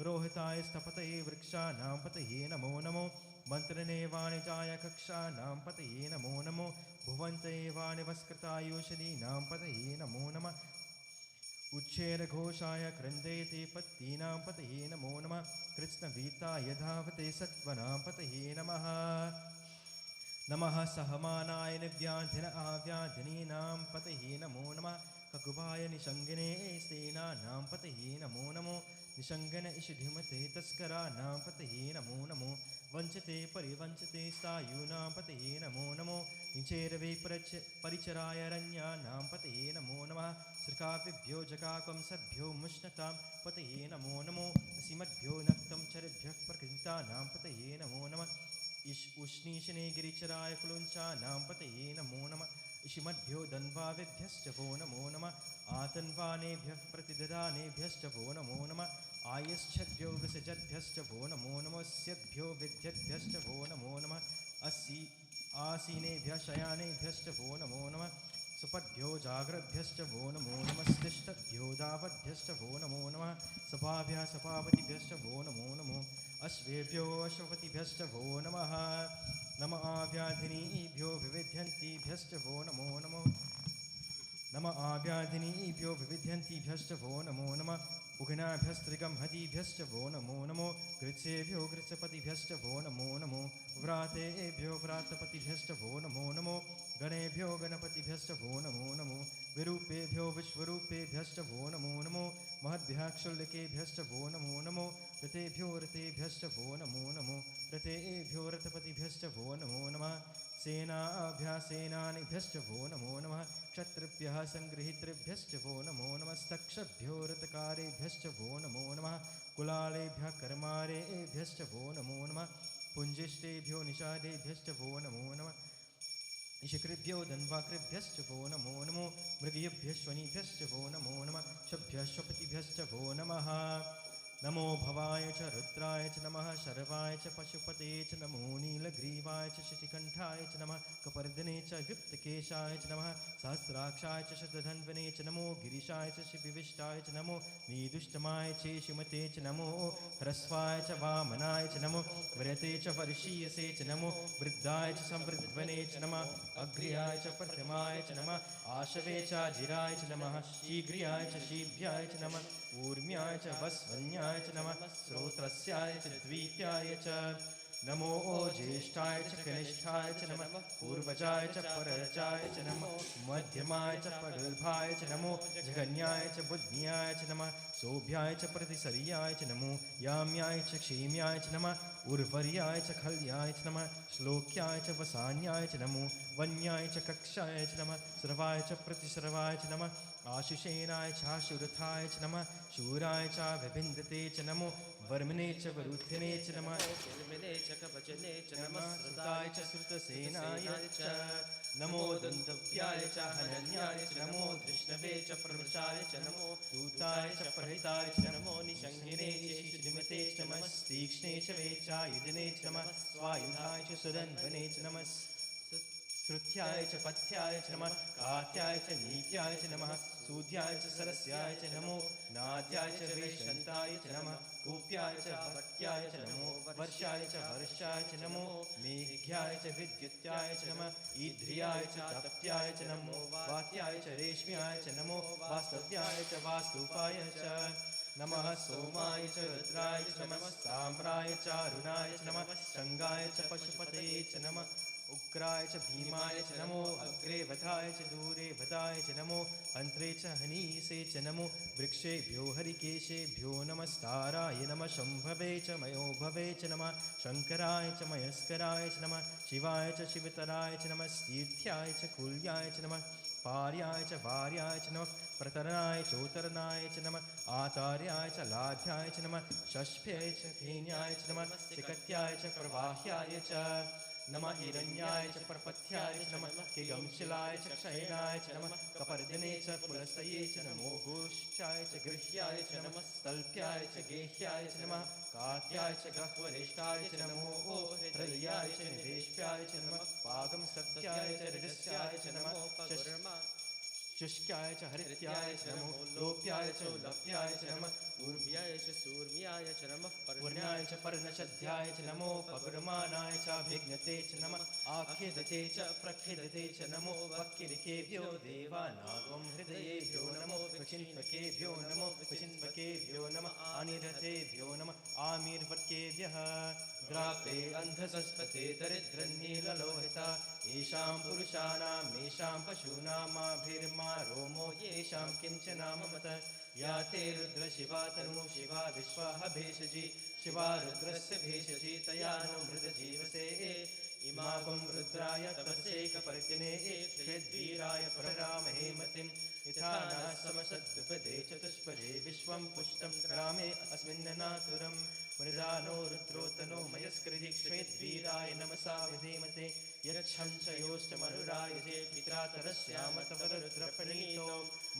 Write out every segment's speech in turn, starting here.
रोहिताय स्थपतये वृक्षाणां पतये नमो नमो मन्त्रणे वाणिजाय कक्षाणां पतये नमो नमो भुवन्तये वाणिवस्कृतायुषदीनां पतये नमो नमः उच्छेरघोषाय क्रन्देते पत्तीनां पतये नमो नमः कृत्स्नवीताय धावते सत्त्वनां पतये नमः नमः सहमानाय निव्याधिन आव्याधिनीनां पतये नमो नमः ककुभाय निषङ्गिने स्तेनानां पतये नमो नमो निषङ्गन इषिधिमते तस्कराणां पतये नमो नमो वञ्चते परिवञ्चते स्थायूनां पतये नमो नमो निचेरवे परिचराय रण्यानां पतये नमो नमः सृकाव्यभ्यो जगाकं सद्भ्यो मुष्णतां पतये नमो नमो असिमद्भ्यो नक्तं चरभ्यः प्रकृतानां पतये नमो नमः उष्णीशने गिरिचराय कुलुञ्चानां पतये नमो नमः इषिमद्भ्यो दन्वाविभ्यश्च वो नमो नमः आतन्वानेभ्यः प्रतिददानेभ्यश्च वो नमो नमः आयश्चद्भ्यो विसजद्भ्यश्च वो नमो नमः स्यद्भ्यो विद्यद्भ्यश्च वो नमो नमः आसीनेभ्यः शयानेभ्यश्च वो नमो नमः सुपद्भ्यो जाग्रद्भ्यश्च वो नमो नमः स्तिष्ठद्भ्यो दावद्भ्यश्च वो नमो नमः सभाभ्यः सभापतिभ्यश्च वो नमो नमो अश्वेभ्यो अश्वपतिभ्यश्च वो नमः नम आव्याधिनीभ्यो विविध्यन्तीभ्यश्च वो नमो नमो नम आव्याधिनीभ्यो विविध्यन्तीभ्यश्च वो नमो नमः उघ्नाभ्यस्त्रिगंहतीभ्यश्च वो नमो नमो गृत्सेभ्यो गृत्सपतिभ्यश्च वो नमो नमो व्रातेभ्यो व्रातपतिभ्यश्च वो नमो नमो गणेभ्यो गणपतिभ्यश्च वो नमो नमो विरूपेभ्यो विश्वरूपेभ्यश्च वो नमो नमो महद्भ्यः क्षुल्लकेभ्यश्च वो नमो नमो ऋतेभ्यो ऋतेभ्यश्च वो नमो नमो ऋतेभ्यो रथपतिभ्यश्च वो नमो नमः सेनाभ्यः सेनानिभ्यश्च वो नमो नमः क्षत्रिभ्यः सङ्गृहीतृभ्यश्च वो नमो नमस्तक्षभ्यो रथकारेभ्यश्च वो नमो नमः कुलालेभ्यः कर्मारेभ्यश्च वो नमो नमः पुञ्जिष्टेभ्यो निषादेभ्यश्च वो नमो नमः इषकृभ्यो धन्वाकृभ्यश्च वो नमो नमो मृगेभ्यश्वनीभ्यश्च वो नमो नमः शभ्यश्वपतिभ्यश्च वो नमः नमो भवाय च रुद्राय च नमः शर्वाय च पशुपते च नमो नीलग्रीवाय च शितिकण्ठाय च नमः कपर्दने च युक्तकेशाय च नमः सहस्राक्षाय च शतधन्वने च नमो गिरिशाय च शिविविष्टाय च नमो मीदुष्टमाय चेशुमते च नमो ह्रस्वाय च वामनाय च नमो व्रते च वर्षीयसे च नमो वृद्धाय च संवृद्ध्वने च नमः अग्र्याय च प्रथमाय च नमः आशवे च जिराय च नमः शीघ्र्याय च शीभ्याय च नमः ऊर्म्याय च वस्वन्याय च नमः श्रोत्रस्याय च द्वीत्याय च नमो ज्येष्ठाय च कनिष्ठाय च नमः पूर्वजाय च परजाय च नमः मध्यमाय च पडल्भाय च नमो जगन्याय च बुद्ध्याय च नमः सोभ्याय च प्रतिसर्याय च नमो याम्याय च क्षेम्याय च नमः उर्वर्याय च खल्याय च नमः श्लोक्याय च वसान्याय च नमो वन्याय च कक्षाय च नमः सर्वाय च प्रतिसर्वाय च नमः आशुषेनाय चाशुरथाय च नमः शूराय च विभिन्दते च नमो वर्मणे च वरुथिने च नमः निर्मिने च कवचने च नमः श्रुताय च श्रुतसेनाय च नमो दन्तव्याय च हनन्याय च नमो धृष्णवे च प्रवृषाय च नमो दूताय च प्रहिताय च नमो निषङ्गिने चेषुधिमते च नमः तीक्ष्णे च वेचायुधिने च नमः स्वायुधाय च सुदन्वने च नमः श्रुत्याय च पथ्याय च नमः कात्याय च नीत्याय च नमः सूध्याय च सरस्याय च नमो नाद्याय च वेशन्ताय च नमः कूप्याय च भट्याय च नमो वर्षाय च हर्षाय च नमो मेघ्याय च विद्युत्याय च नमः ईध्र्याय च तप्याय च नमो वात्याय च रेश्म्याय च नमो वास्तव्याय च वास्तुपाय च नमः सोमाय च रुद्राय च नमः साम्राय च अरुणाय च नमः शङ्गाय च पशुपतये च नमः उग्राय च भीमाय च नमो अग्रे वधाय च दूरे वधाय च नमो अन्त्रे च हनीसे च नमो वृक्षेभ्यो हरिकेशेभ्यो नमस्ताराय नमः शम्भवे च मयोभवे च नमः शङ्कराय च मयस्कराय च नमः शिवाय च शिवतराय च नमः तीर्थ्याय च कुल्याय च नमः पार्याय च वार्याय च नमः प्रतरणाय चोतरणाय च नमः आतार्याय च लाध्याय च नमः षष्ठ्याय च फेन्याय च नमः चिकत्याय च प्रवाह्याय च नमः हिरण्याय च प्रपथ्याय च नमः किगंशिलाय च क्षयनाय च नमः कपर्दने च पुलस्तये च नमो गोष्ठ्याय च गृह्याय च नमः तल्प्याय च गेह्याय च नमः कात्याय च गह्वरेष्ठाय च नमो हृदयाय च निवेश्याय च नमः पागं सत्याय च हृदस्याय च नमः शुष्काय च हरित्याय च नमो लोप्याय च लप्याय च नमः ऊर्व्याय च सूर्म्याय च नमः पूर्णाय च पर्णशध्याय च नमो पगुरमानाय चाभिघ्नते च नमः आखिदते च प्रखिदते च नमो वक्किलिकेभ्यो देवानागं हृदयेभ्यो नमो विचिन्वकेभ्यो नमो विचिन्वकेभ्यो नमः अनिरतेभ्यो नमः आमीर्वर्केभ्यः द्रापे अन्धसस्पते दरिद्रन्नीललोहिता येषां पुरुषाणां येषां पशूनामाभिर्मा रोमो येषां किञ्चनाममत या ते रुद्रशिवा तनु शिवा विश्वाह भेषजी शिवा रुद्रस्य भेषजी तया नो मृतजीवसे इमागं रुद्राय तपसे कपर्दिने क्षेद्वीराय प्ररामहे मतिं यथा न समसद्विपदे चतुष्पदे विश्वं पुष्टं ग्रामे अस्मिन्ननातुरं मृदानो रुद्रोतनो मयस्कृति क्षेद्वीराय नमसा विधेमते यच्छं च योष्टमरुरायजे पित्रातरस्यामतवरुद्रप्रणीतो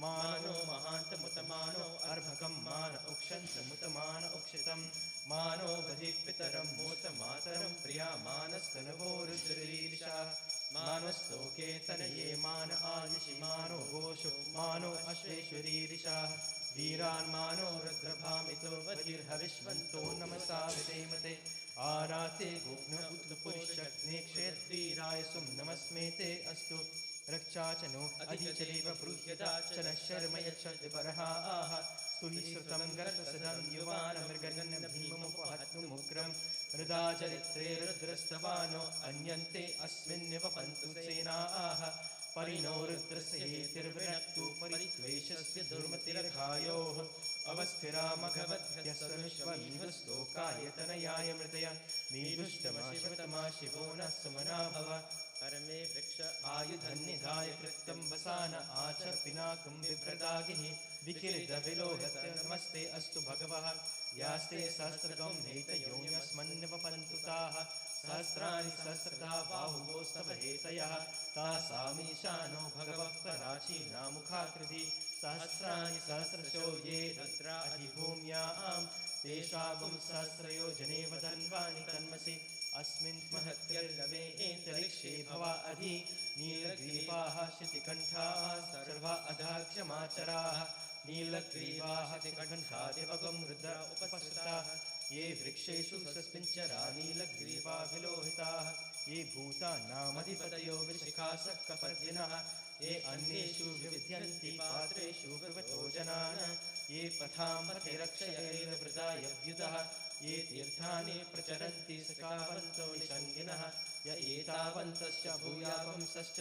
मानो महान्तमुतमानो अर्भकं मान उक्षन्तमुतमान उक्षितं मानो वधिपितरं मोतमातरं प्रिया मानस्तनवो रुद्ररीरिषाः मानस्तोके तनये मान आदिशि मानो घोषो मानो अश्वेश्वरीरिषाः वीरान् मानो रुद्रभामितो वधिर्हविष्वन्तो नमसा विधेमते आराते गुग्न उत्पुरुषग्ने क्षेद्वीराय सुं नमस्मेते अस्तु रक्षा च नो अधिचलेव ब्रूह्यता च न शर्म यच्छद्बर्हा आह स्तुहि श्रुतं गर्भसदं युवानमृगन्न भीममुपहत्तुमुग्रं हृदा चरित्रे रुद्रस्तवानो अन्यन्ते अस्मिन्निव पन्तु सेनाः परिणो रुद्रस्य हेतिर्वृणक्तु परित्वेषस्य दुर्मतिर्घायोः अवस्थिरा मघवद्भ्यस्तनुष्वमीहुस्तोकायतनयाय मृतय मीदुष्टमशिवतमा शिवो न सुमना भव परमे वृक्ष आयुधन्निधाय कृतं वसान आचर्पिनाकं बिभ्रदागिः विकिरितविलोहत नमस्ते अस्तु भगवः यास्ते सहस्रगं हेतयोऽस्मन्निवपन्तु ताः सहस्राणि सहस्रधा बाहुवोस्तव हेतयः तासामीशानो भगवः पराचीनामुखाकृति सहस्राणि सहस्रशो ये रुद्रा अधिभूम्यां तेषागुं सहस्रयोजने वदन्वानि तन्मसि अस्मिन् महत्यर्लवे एन्तरिक्षे भवा अधि नीलग्रीवाः शितिकण्ठाः सर्वा अधाक्षमाचराः नीलग्रीवाः शितिकण्ठा दिवगं रुद्र उपसृताः ये वृक्षेषु सस्मिञ्चरा नीलग्रीवा विलोहिताः ये भूतानामधिपतयो विशिखासः कपर्दिनः ये अन्येषु विविध्यन्ति पात्रेषु विवतो जनान् ये पथां पथे रक्षयैर्वृदायव्युतः ये तीर्थानि प्रचरन्ति सकावन्तो निषङ्गिनः य एतावन्तश्च भूयावंसश्च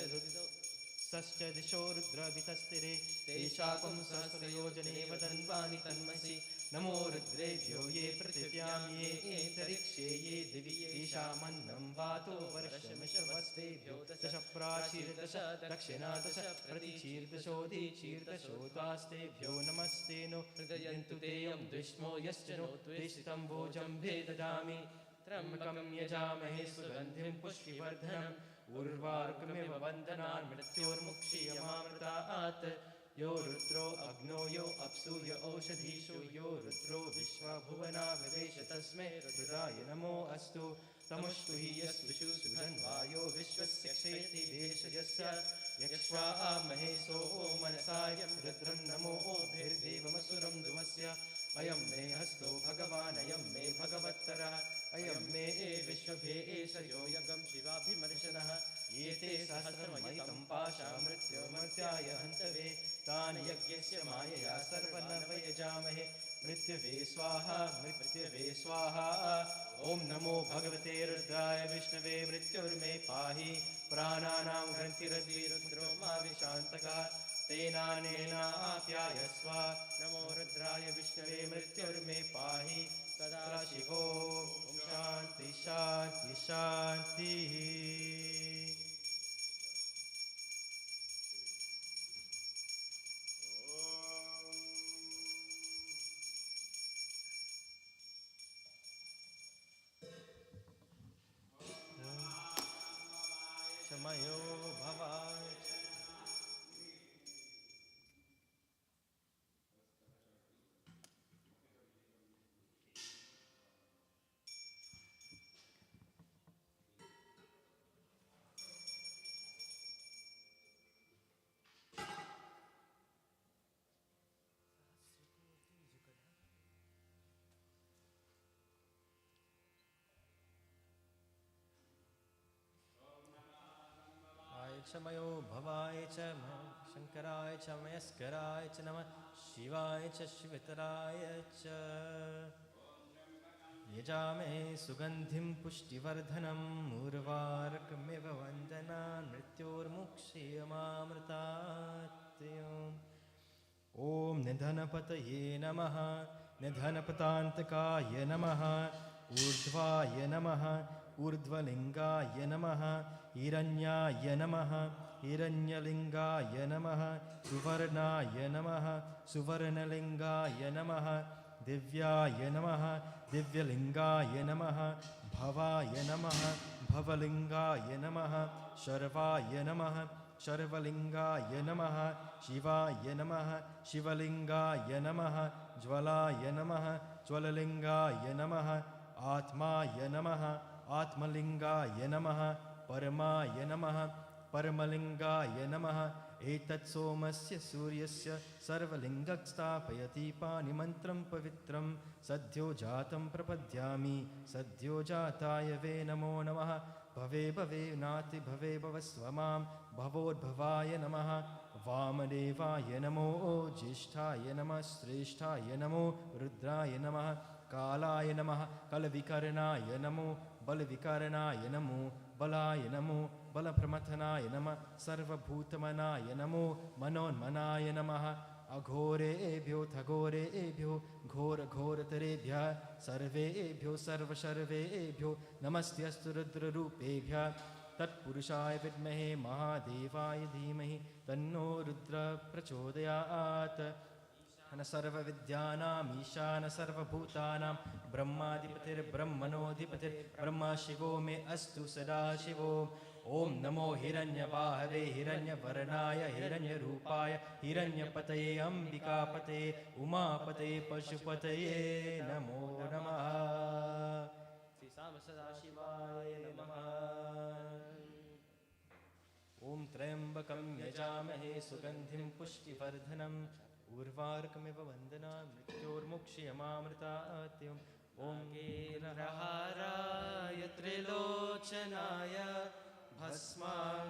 दिशो रुद्रवितस्तिरे तेषाकं सहस्रयोजने वदन्वानि तन्मसि नमो रुद्रेभ्यो ये पृथिव्यां ये एन्तरिक्षे ये दिवि येषामन्नं वातो वर्षमिषवस्तेभ्यो दश प्राचीर्दश दक्षिणादश प्रतिचीर्दशोऽधिचीर्दशोदास्तेभ्यो नमस्ते नो हृदयन्तु तेयं द्विष्मो यश्च नो द्विषितं भोजं भेददामि त्र्यम्बकं यजामहे सुगन्धिं पुष्टिवर्धनम् उर्वारुकमिव वन्दनान् मृत्योर्मुक्षीयमामृतात् यो रुद्रो अग्नो यो अप्सु य ओषधीषु यो रुद्रो विश्वभुवना विवेश तस्मै रुद्राय नमो अस्तु तमुष्टु हि यस्विषु सुधन्वायो विश्वस्य क्षेति देशयस्य यक्ष्वा महेशो मनसाय रुद्रं नमो ओभिर्देवमसुरं ध्रुवस्य अयं मे हस्तो भगवान् अयं मे भगवत्तरः अयं मे विश्वभे एष यो यगं शिवाभिमर्शनः ये ते सहस्रमयितं पाशा मृत्युमर्त्याय हन्तवे तान् यज्ञस्य मायया सर्वनवयजामहे मृत्युवे स्वाहा मृत्युवे स्वाहा ॐ नमो भगवते रुद्राय विष्णवे मृत्युर्मे पाहि प्राणानां ग्रन्थिरद्विरुद्रो मा विशान्तकः तेनानेनाप्यायस्व नमो रुद्राय विष्णवे मृत्युर्मे पाहि सदा शिवो शान्ति शान्ति शान्तिः क्षमयो भवाय च मयो भवाय च शङ्कराय च मयस्कराय च नमः शिवाय च शिवतराय च यजामहे सुगन्धिं पुष्टिवर्धनम् उर्वारुकमिव वन्दनान् मृत्योर्मुक्षीयमामृतात् ॐ निधनपतये नमः निधनपतान्तकाय नमः ऊर्ध्वाय नमः ऊर्ध्वलिङ्गाय नमः हिरण्याय नमः हिरण्यलिङ्गाय नमः सुवर्णाय नमः सुवर्णलिङ्गाय नमः दिव्याय नमः दिव्यलिङ्गाय नमः भवाय नमः भवलिङ्गाय नमः शर्वाय नमः शर्वलिङ्गाय नमः शिवाय नमः शिवलिङ्गाय नमः ज्वलाय नमः ज्वललिङ्गाय नमः आत्माय नमः आत्मलिङ्गाय नमः परमाय नमः परमलिङ्गाय नमः एतत् सोमस्य सूर्यस्य सर्वलिङ्गस्थापयति पाणिमन्त्रं पवित्रं सद्यो जातं प्रपद्यामि सद्यो जाताय वे नमो नमः भवे भवे नाति भवे भवस्व मां भवोद्भवाय नमः वामदेवाय नमो ज्येष्ठाय नमः श्रेष्ठाय नमो रुद्राय नमः कालाय नमः कलविकर्णाय नमो बलविकर्णाय नमो बलाय नमो बलप्रमथनाय नमः सर्वभूतमनाय नमो मनोन्मनाय नमः अघोरेभ्यो थघोरेभ्यो घोरघोरतरेभ्यः सर्वेभ्यो सर्वशर्वेभ्यो नमस्तेऽस्तु रुद्ररूपेभ्यः तत्पुरुषाय विद्महे महादेवाय धीमहि तन्नो रुद्र प्रचोदयात् न सर्वविद्यानाम् ईशान सर्वभूतानां ब्रह्माधिपतिर्ब्रह्मणोऽधिपतिर्ब्रह्मा शिवो मे अस्तु सदा शिवो ॐ नमो हिरण्यबाहवे हिरण्यवर्णाय हिरण्यरूपाय हिरण्यपतये अम्बिकापतये उमापतये पशुपतये नमो नमः श्री साम सदाशिवाय नमः ॐ त्र्यम्बकं यजामहे सुगन्धिं पुष्टिवर्धनम् उर्वारुकमिव वन्दनान् मृत्योर्मुक्षीयमामृतात् ॐ गिरहाराय त्रिलोचनाय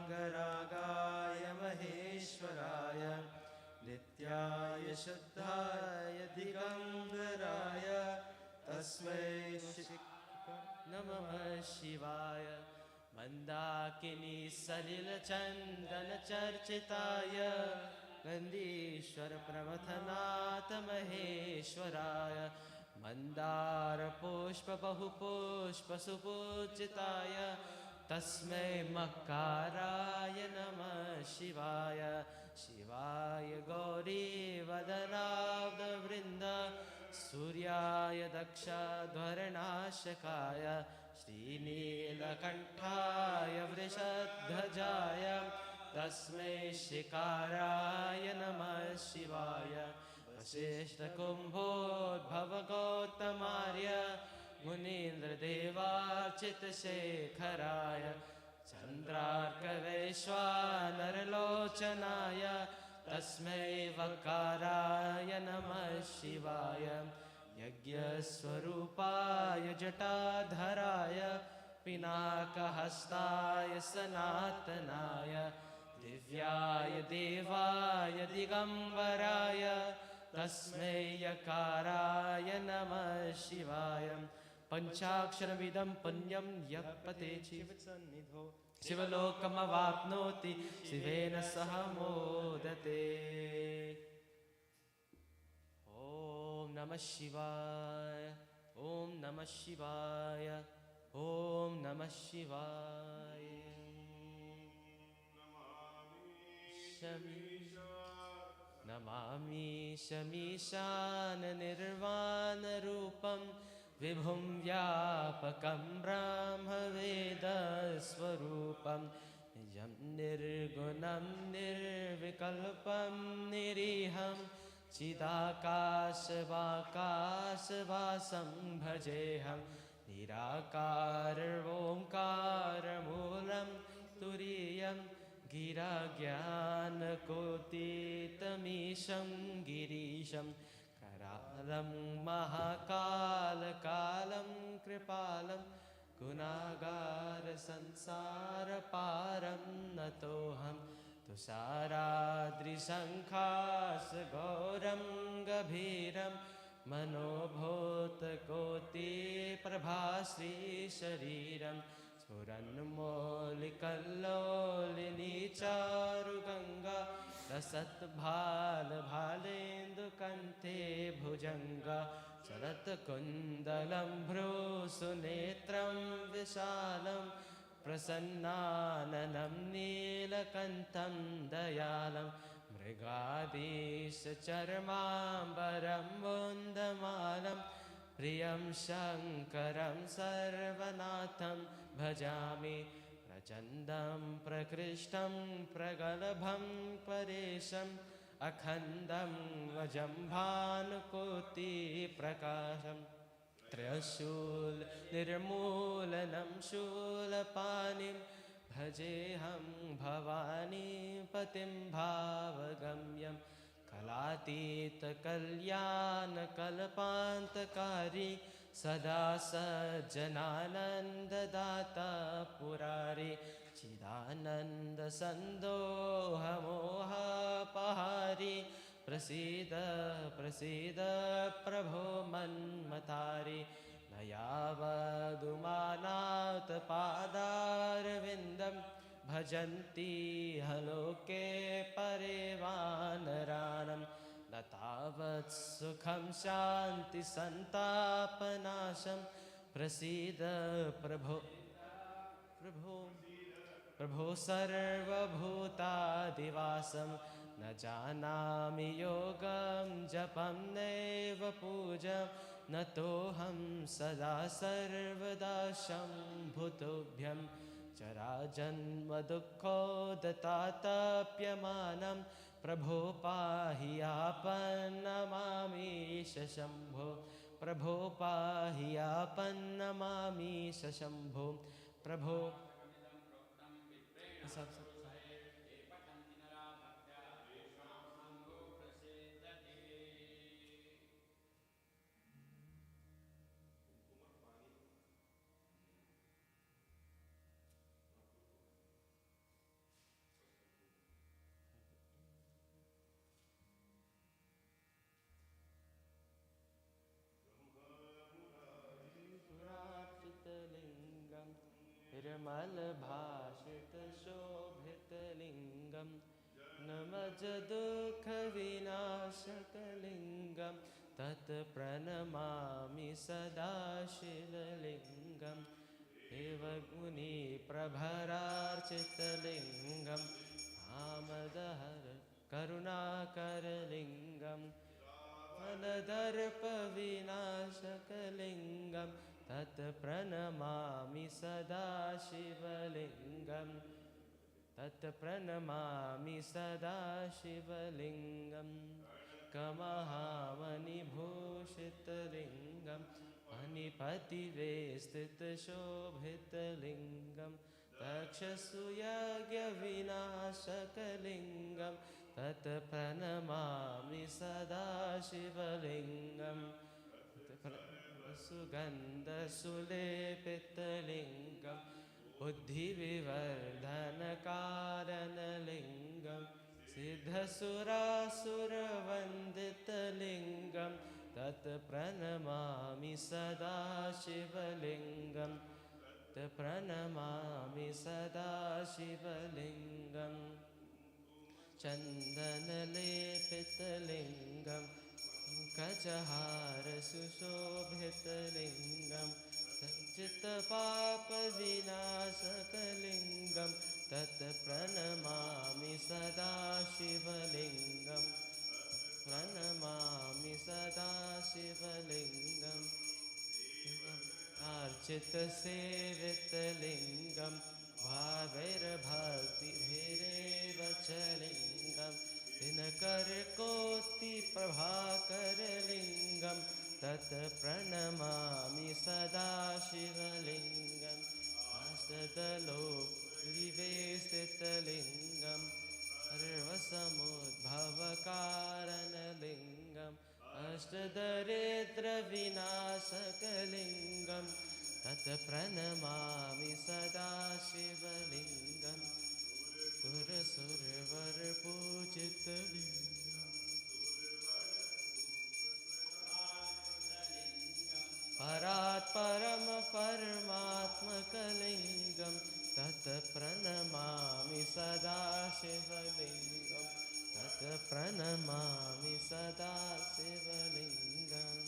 भस्माङ्गरागाय महेश्वराय नित्याय शुद्धाय दिगम्बराय तस्मै नमः शिवाय मन्दाकिनी सलिलचन्दनचर्चिताय गन्धीश्वर प्रमथनाथ महेश्वराय मन्दारपुष्प बहुपुष्पसुपूजिताय तस्मै मक्काराय नमः शिवाय शिवाय गौरीवदनाब्दवृन्द सूर्याय दक्षध्वरनाशकाय श्रीनीलकण्ठाय वृषध्वजाय तस्मै शिकाराय नमः शिवाय वसिष्ठकुम्भोद्भवगौतमार्य मुनीन्द्रदेवार्चितशेखराय चन्द्रार्कवैश्वानरलोचनाय तस्मै वकाराय नमः शिवाय यज्ञस्वरूपाय जटाधराय पिनाकहस्ताय सनातनाय दिव्याय देवाय दिगम्बराय तस्मै यकाराय नमः शिवाय पञ्चाक्षरमिदं पुण्यं यः पठेत् शिवसन्निधौ शिवलोकमवाप्नोति शिवेन सह मोदते ॐ नमः शिवाय ॐ नमः शिवाय ॐ नमः शिवाय नमामि शमीशाननिर्वाणरूपं विभुं व्यापकं ब्रह्मवेदस्वरूपं निजं निर्गुणं निर्विकल्पं निरीहं चिदाकाशवाकाशवासं भजेऽहं निराकारओङ्कारमूलं तुरीयं गिराज्ञानकोटितमीशं गिरीशं करालं महाकालकालं कृपालं गुणागार संसार पारं नतोऽहं तुषाराद्रिशङ्खास गौरं गभीरं मनोभूतकोटिप्रभाश्रीशरीरं स्फुरन्मौलिकल्लोलिनी चारुगङ्गा रसद्भालभालेन्दुकन्ते भुजङ्गा शरत्कुन्दलं भ्रूसुनेत्रं विशालं प्रसन्नाननं नीलकण्ठं दयालं मृगादीशचर्माम्बरं वन्दमानं प्रियं शङ्करं सर्वनाथं भजामि प्रचण्डं प्रकृष्टं प्रगल्भं परेशम् अखण्डं वजं भानुकोटिप्रकाशं त्रयशूलनिर्मूलनं शूलपाणिं भजेऽहं भवानीपतिं भावगम्यं कलातीतकल्याणकल्पान्तकारी सदा सज्जनानन्ददाता पुरारी चिदानन्दसन्दोहमोहपहारी प्रसीद प्रसीद प्रभो मन्मतारी न यावदुमानाथपादारविन्दं भजन्ति हलोके परेवानरानं न तावत् सुखं शान्तिसन्तापनाशं प्रसीद प्रभो प्रभो प्रभो सर्वभूतादिवासं न जानामि योगं जपं नैव पूजं नतोऽहं सदा सर्वदा शम्भुतुभ्यं जराजन्मदुःखोदतातप्यमानं प्रभो पाहि आपन्नमामीश शम्भो प्रभो पाहि आपन्नमामीश शम्भो प्रभो निर्मलभाषितशोभितलिङ्गं नमजदुःखविनाशकलिङ्गं तत्प्रणमामि सदा शिवलिङ्गं देवगुणिप्रभरार्चितलिङ्गं आमदहर करुणाकरलिङ्गं फलदर्पविनाशकलिङ्गं तत्प्रणमामि सदा शिवलिङ्गं तत्प्रणमामि सदा शिवलिङ्गं कमहामणिभूषितलिङ्गं मणिपतिवेष्टितशोभितलिङ्गं तक्षसुयज्ञविनाशकलिङ्गं तत्प्रणमामि सदा शिवलिङ्गं सुगन्धसुलेपितलिङ्गं बुद्धिविवर्धनकारणलिङ्गं सिद्धसुरासुरवन्दितलिङ्गं तत्प्रणमामि सदा शिवलिङ्गं तत्प्रणमामि सदा शिवलिङ्गं चन्दनलेपितलिङ्गं कचहारसुशोभितलिङ्गं सञ्चितपापविनाशकलिङ्गं तत्प्रणमामि सदा शिवलिङ्गं प्रणमामि सदा शिवलिङ्गं अर्चितसेवितलिङ्गं भावैर्भक्तिभिरेव च लिङ्गं दिनकरकोटिप्रभाकरलिङ्गं तत्प्रणमामि सदा शिवलिङ्गम् अष्टदलोकविवेशितलिङ्गं सर्वसमुद्भवकारणलिङ्गम् अष्टदरिद्रविनाशकलिङ्गं तत् प्रणमामि सदा शिवलिङ्गं सुरसुरवरपूजितलिङ्गम् परात् परम परमात्मकलिङ्गं तत् प्रणमामि सदा शिवलिङ्गं तत् प्रणमामि सदा शिवलिङ्गम्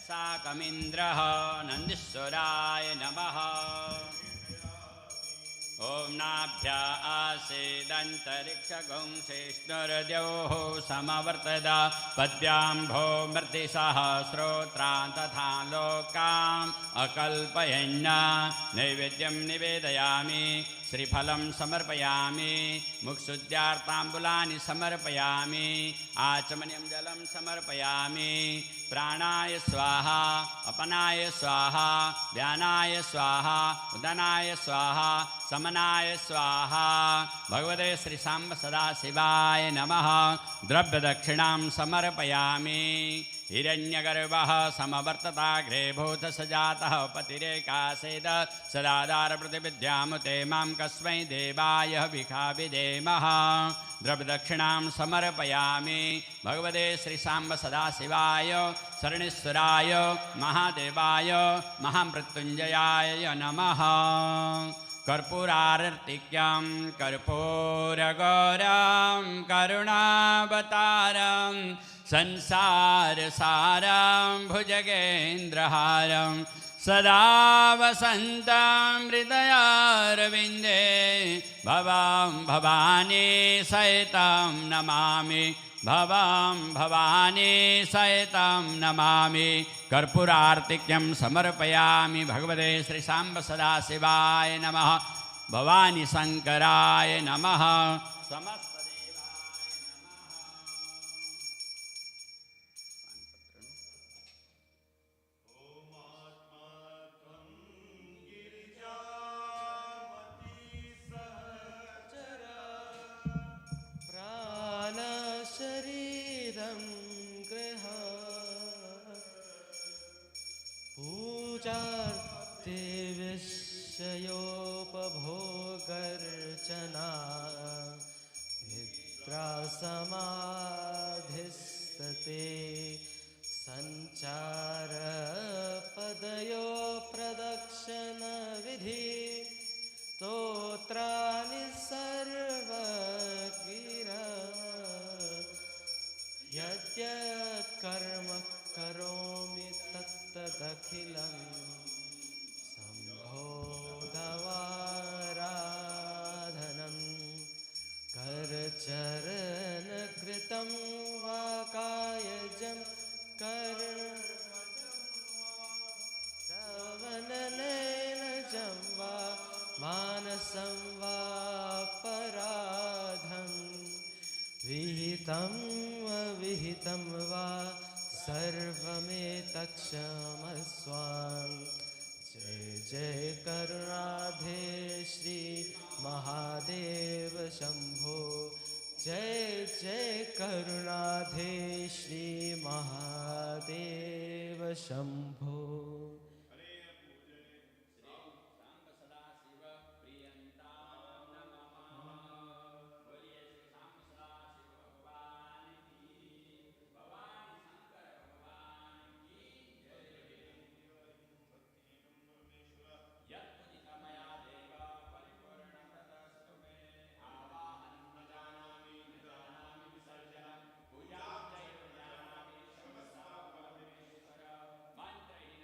साकमिन्द्रः नन्दीश्वराय नमः। ॐ नाभ्या आसीदन्तरिक्षगुं शेष्णुर्द्योः समवर्तदा पद्भ्याम्भो मृतिसहस्रोत्रान् तथा लोकान् अकल्पयन् नैवेद्यं निवेदयामि श्रीफलं समर्पयामि मुक्षुद्यार्ताम्बूलानि समर्पयामि आचमनीयं जलं समर्पयामि प्राणाय स्वाहा अपनाय स्वाहा ध्यानाय स्वाहा उदनाय स्वाहा समनाय स्वाहा भगवते श्री सांब सदाशिवाय नमः। द्रव्यदक्षिणां समर्पयामि हिरण्यगर्भः समवर्तताग्रे भूतसजातः पतिरेकासेद सदाधारप्रतिविद्यामुते मां कस्मै देवाय हविषा विधेमः। द्रव्यदक्षिणां समर्पयामि भगवते श्री सांब सदाशिवाय शरणीश्वराय महादेवाय महामृत्युञ्जयाय नमः। कर्पूरार्तिक्यं कर्पूरगौरं करुणावतारं संसारसारं भुजगेन्द्रहारं सदा वसन्तं हृदयारविन्दे भवां भवानी सहितं नमामि भवां भवानी सहितं नमामि। कर्पूरार्तिक्यं समर्पयामि भगवते श्री सांब सदाशिवाय नमः। भवानी शंकराय नमः। समस्त शरीरं गृह पूजार्थे विषयोपभोगर्चना निद्रा समाधिस्तते संचार पदयो प्रदक्षिण विधि स्तोत्राणि सर्वगिरा यद्यत्कर्म करोमि तत्तदखिलं सम्भोधवाराधनं करचरणकृतं वा कायजं श्रवणनयनजं वा मानसं वा पराधं विहितं अविहितं वा सर्वमेतत्क्षमस्वान्। जय जय करुणाधे श्री महादेव शंभो जय जय करुणाधे श्री महादेव शंभो। मंत्र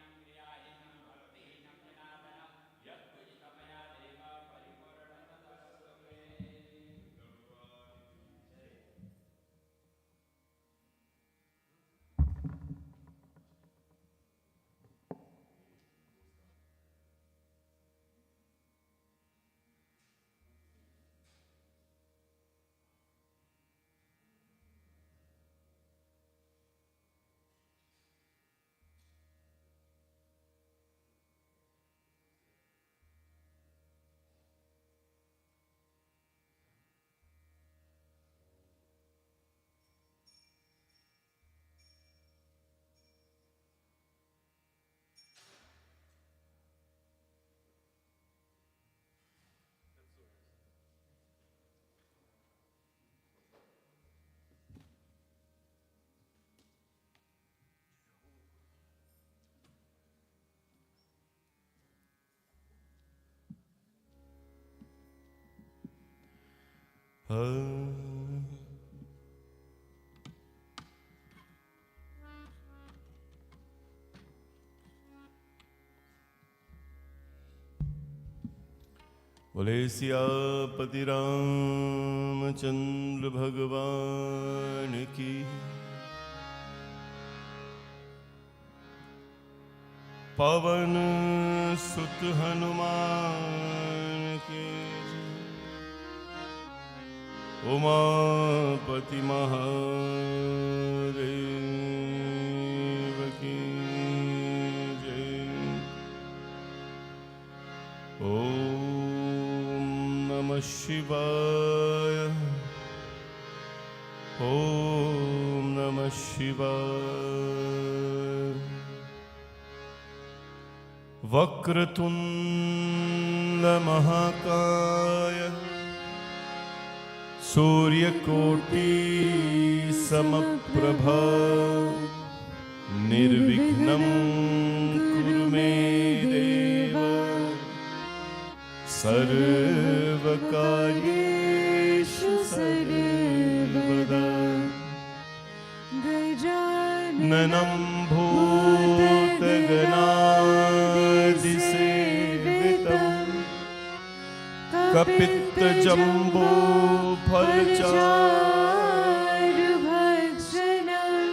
बोले सियापति रामचंद्र भगवान की, पवन सुत हनुमान की, उमापति महादेव की जय। ओम नमः शिवाय, ओम नमः शिवाय। वक्रतुंड महाकाय, सूर्यकोटि समप्रभा, निर्विघ्नं कुरु मे देव, सर्वकार्येषु सर्वदा। गजाननं भूतगणादिसेवितं, कपित्तजम्बो फलचारुभक्षणं,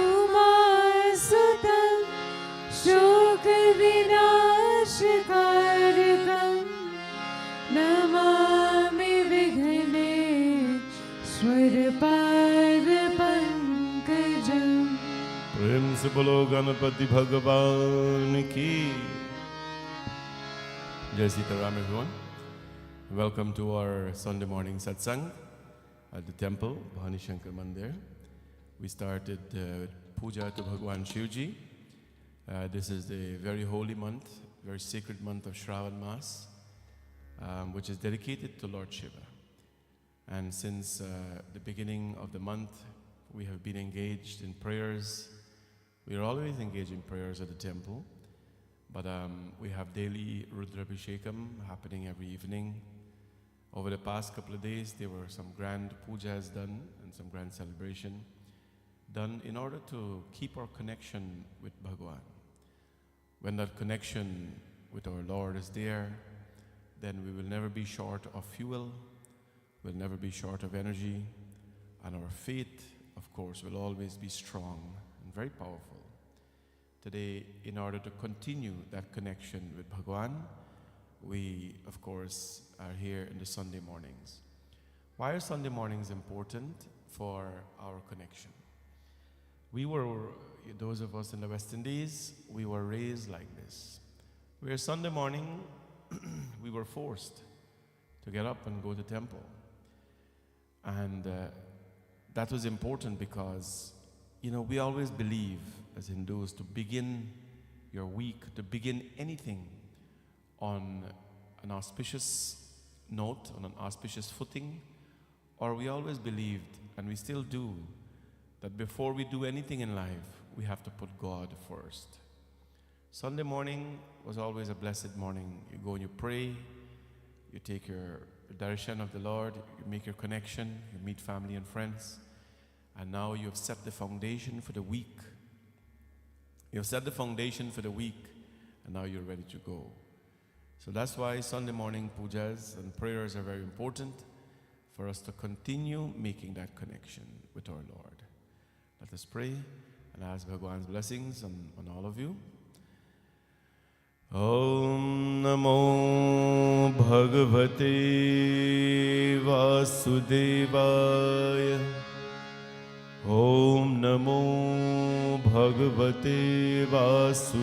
उमासुतं शोकविनाशकारकं, नमामि विघ्नेश्वरपादपङ्कजम्। प्रेम से बोलो गणपति भगवान की। Jai Sitaram, everyone. Welcome to our Sunday morning satsang at the temple, Bhani Shankar Mandir. We started puja to Bhagwan Shivji. This is the very holy month, very sacred month of Shravan Mas, which is dedicated to Lord Shiva. And since the beginning of the month, we have been engaged in prayers. We are always engaged in prayers at the temple. But we have daily Rudrabhishekam happening every evening. Over the past couple of days, there were some grand pujas done and some grand celebration done in order to keep our connection with Bhagwan. When that connection with our Lord is there, then we will never be short of fuel, we'll never be short of energy, and our faith, of course, will always be strong and very powerful. Today, in order to continue that connection with Bhagwan, we, of course, are here in the Sunday mornings. Why are Sunday mornings important for our connection? We were, those of us in the West Indies, we were raised like this. Where Sunday morning, we were forced to get up and go to temple. And that was important because, we always believe as Hindus to begin your week, to begin anything on an auspicious note, on an auspicious footing, or we always believed, and we still do, that before we do anything in life, we have to put God first. Sunday morning was always a blessed morning. You go and you pray, you take your darshan of the Lord, you make your connection, you meet family and friends, and now you have set the foundation for the week. You have set the foundation for the week, and now you're ready to go. So that's why Sunday morning pujas and prayers are very important for us to continue making that connection with our Lord. Let us pray and ask Bhagwan's blessings on all of you. Om Namo Bhagavate Vasudevaya. Om Namo Bhagavate Vasudevaya.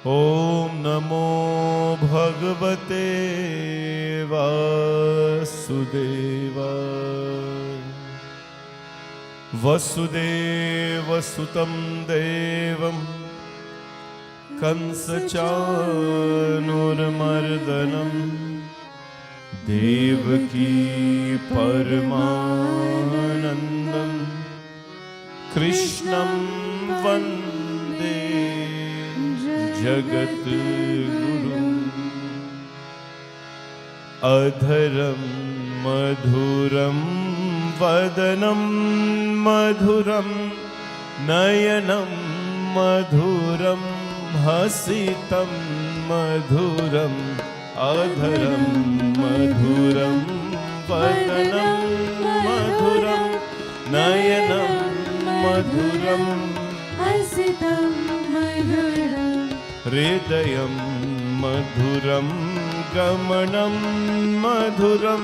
Om Namo Bhagavate Vasudevaya. Vasudeva Sutam Devam Kansachanurmardanam Devaki Paramanandam Krishnam Vande Jagat Guru. अधरं मधुरं वदनं मधुरं नयनं मधुरं हसितं मधुरम् अधरं मधुरं वदनं मधुरं नयनं मधुरं हसितं मधुरं हृदयं मधुरं गमनं मधुरं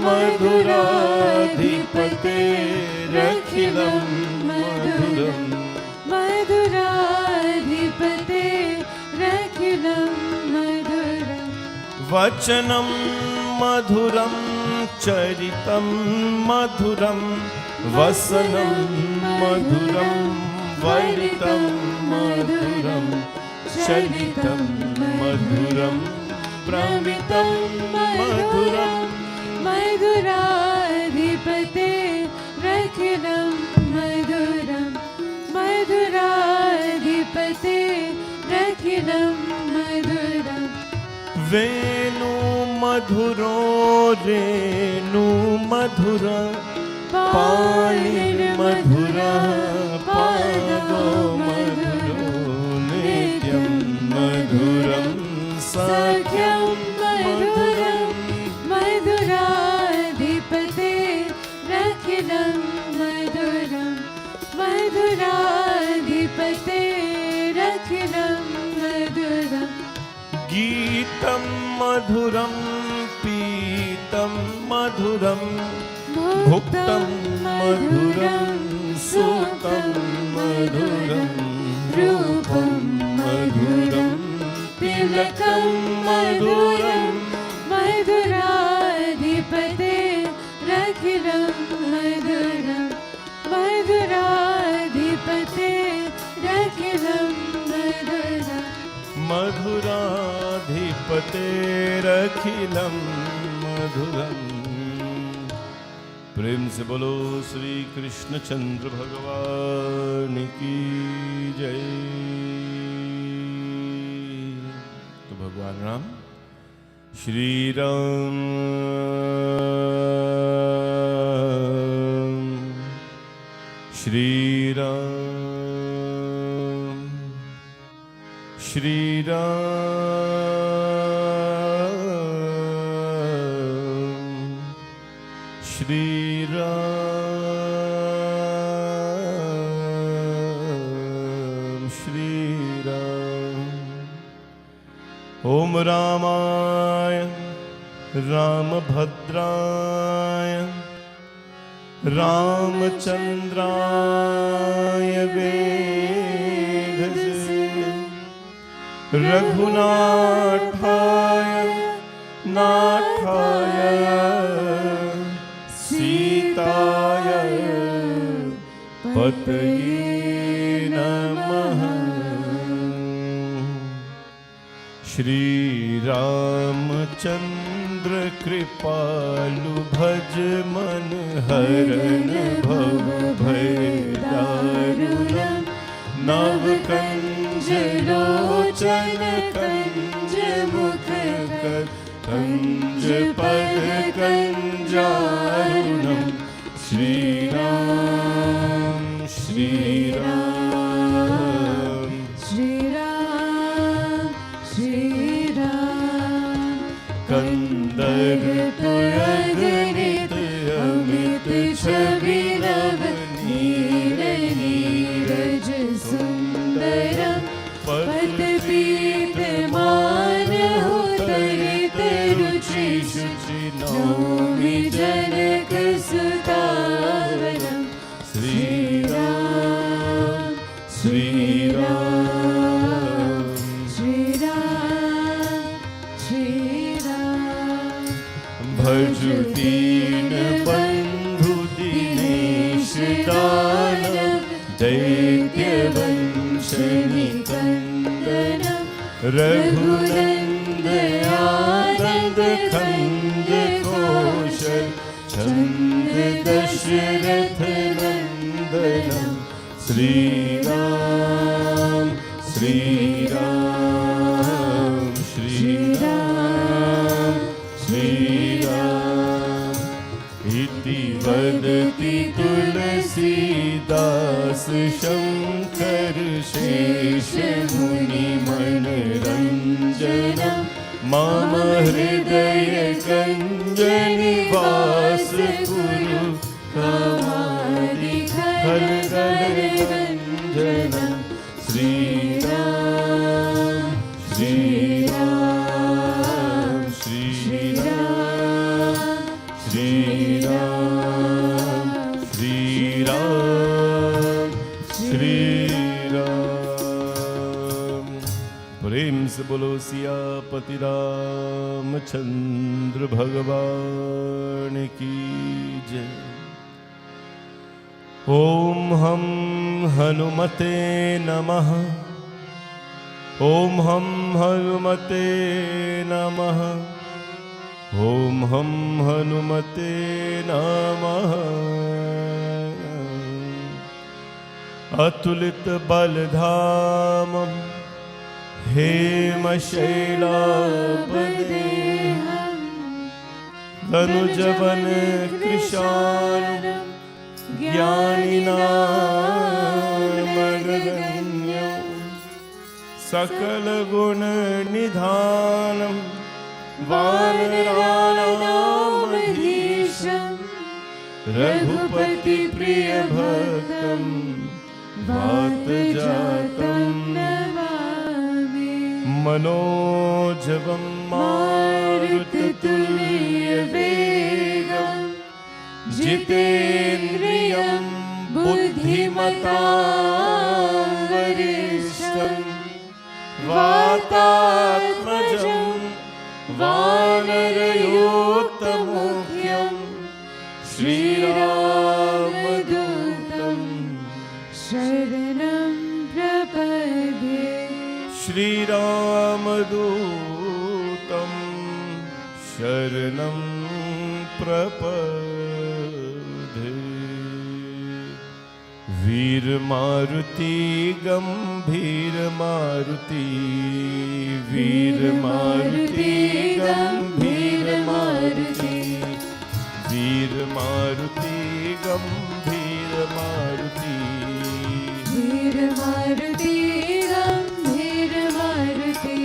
मधुराधिपतेरखिलं मधुरम् मधुराधिपतेरखिलं मधुरम् वचनं मधुरं चरितं मधुरं वसनं मधुरं वरितं मधुरं चलितं मधुरं प्रमितं मधुरं मधुराधिपतेरखिलं मधुरं मधुराधिपतेरखिलं मधुरम् वेणु मधुरो रेणु मधुर पाणिर्मधुरा पादो मधुरो नित्यं मधुरं सख्यं मधुरं मधुराधिपतेरखिलं मधुरं मधुराधिपतेरखिलं मधुरम् गीतं मधुरं पीतं मधुरं भुक्तं मधुरं सुतं मधुरं रूपं मधुरं तिलकं मधुरं मधुराधिपतेरखिलं मधुरं मधुराधिपतेरखिलं मधुरम् मधुराधिपतेरखिलं मधुरम् प्रेम से बोलो श्री कृष्ण चंद्र भगवान की जय। तो भगवान राम श्री राम श्री राम श्री राम श्री राम श्री राम। ओम रामाय रामभद्राय रामचंद्राय वेधसे रघुनाथाय नाथाय सीताय पतये नमः। श्री रामचंद्र कृपालु भज मन हरन भव भय दारुणम् नव कंज लोचन कंज मुख कर कंज पद कंजारुणम् श्री राम श्री राम श्री राम श्री राम कंदर तुयगनित अमित छवि नव नीर नीरज सुंदरम पद पीत मानहु तरित रुचि शुचि नौमि जनक सुतावरम श्री राम श्री राम श्री राम श्री राम भजु दीन बंधु दिनेश दानव दैत्य वंशनि कंदनम रघुनंद आनंद खंद कौशल चंद दशरथ नंदनम श्री राम श्री राम श्री राम श्री तुलसीदास शंकर शेष मुनि मनरंजनम मम हृदय कंज निवास कुरु कामादि खल रंजनम श्री राम श्री राम श्री राम श्री राम श्री राम श्री राम। प्रेम से बोलो सियापति रामचंद्र भगवान की जय। ओम हम हनुमते नमः। ओम हम हनुमते नमः। ओम हम हनुमते नमः। अतुलित बलधामं हेमशैलापदेहं तनुजवन कृशानं ज्ञानिनामगगण्यं सकलगुणनिधानं वानराणामधीशं रघुपतिप्रियभक्तं वातजातं नमामि। मनोजवं मारुततुल्यवेगं जितेन्द्रियं बुद्धिमतां वरिष्ठं वातात्मजं वानरयोत्तमुख्यं श्रीरामदूतं शरणं प्रपद्ये। श्रीरामदूतं शरणं प्रपद्ये। वीरमारुति गंभीरमारुति वीरमारुति गंभीरमारुति वीरमारुति गंभीरमारुति वीरमारुति गंभीरमारुति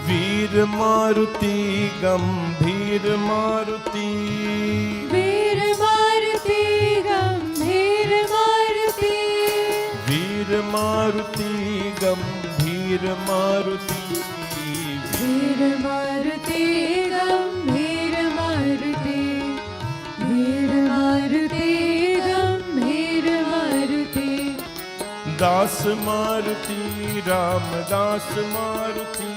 वीरमारुति गंभीरमारुति वीरमारुति गंभीरमारुति वीरमारुति गंभीरमारुति वीरमारुति गंभीरमारुति वीरमारुति गंभीरमारुति। दास मारुति रामदास मारुति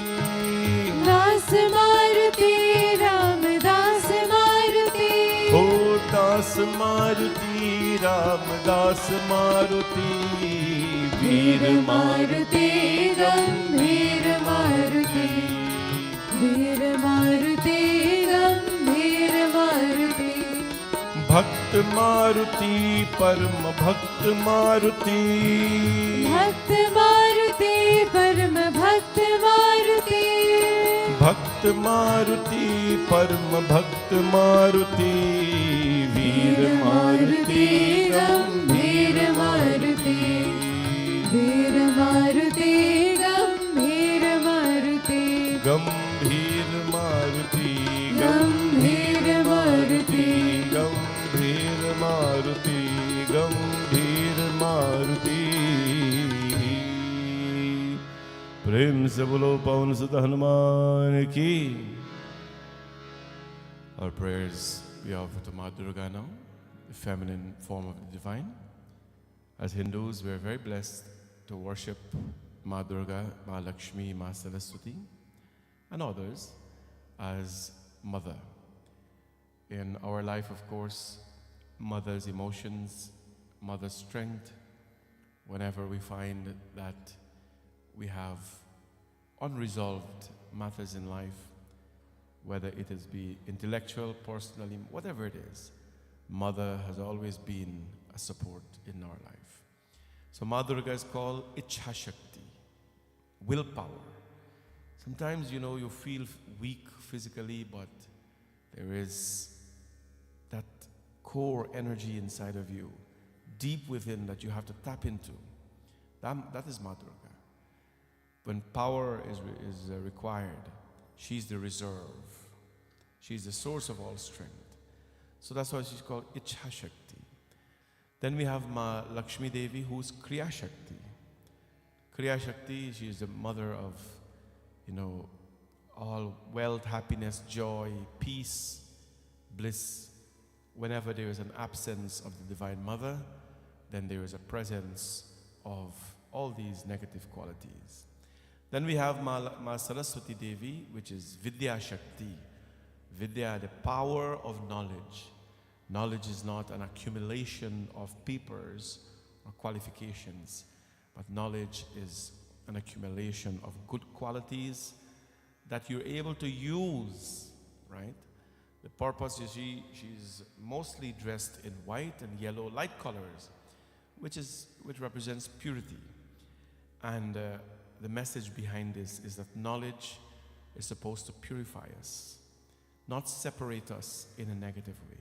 दास मारुति रामदास मारुति ओ दास मारुति रामदास मारुति वीर मारुति गंभीर मारुति वीर मारुति गंभीर मारुति। भक्त मारुति परम भक्त मारुति भक्त मारुति परम भक्त मारुति भक्त मारुति परम भक्त मारुति वीर मारुति गंभीर मारुति वीर मारुति गंभीर मारुति गंभीर मारुति गंभीर मारुति गंभीर मारुति गंभीर मारुति। प्रेम से बोलो पवन सुत हनुमान की। Our prayers we offer to Ma Durga now, the feminine form of the divine. As Hindus, we are very blessed to worship Ma Durga, Ma Lakshmi, Ma Saraswati, and others as mother. In our life, of course, mother's emotions, mother's strength, whenever we find that we have unresolved matters in life, whether it is be intellectual, personal, whatever it is, mother has always been a support in our life. So Ma Durga is called Ichha Shakti, willpower. Sometimes, you feel weak physically, but there is that core energy inside of you deep within that you have to tap into. That is Ma Durga. When power is required, she's the reserve. She's the source of all strength. So that's why she's called Ichha Shakti. Then we have Ma Lakshmi Devi, who's Kriya Shakti. Kriya Shakti, she is the mother of, all wealth, happiness, joy, peace, bliss. Whenever there is an absence of the Divine Mother, then there is a presence of all these negative qualities. Then we have Ma Saraswati Devi, which is Vidya Shakti. Vidya, the power of knowledge. Knowledge is not an accumulation of papers or qualifications, but knowledge is an accumulation of good qualities that you're able to use, right? The purpose is she's mostly dressed in white and yellow light colors, which represents purity. And the message behind this is that knowledge is supposed to purify us, not separate us in a negative way.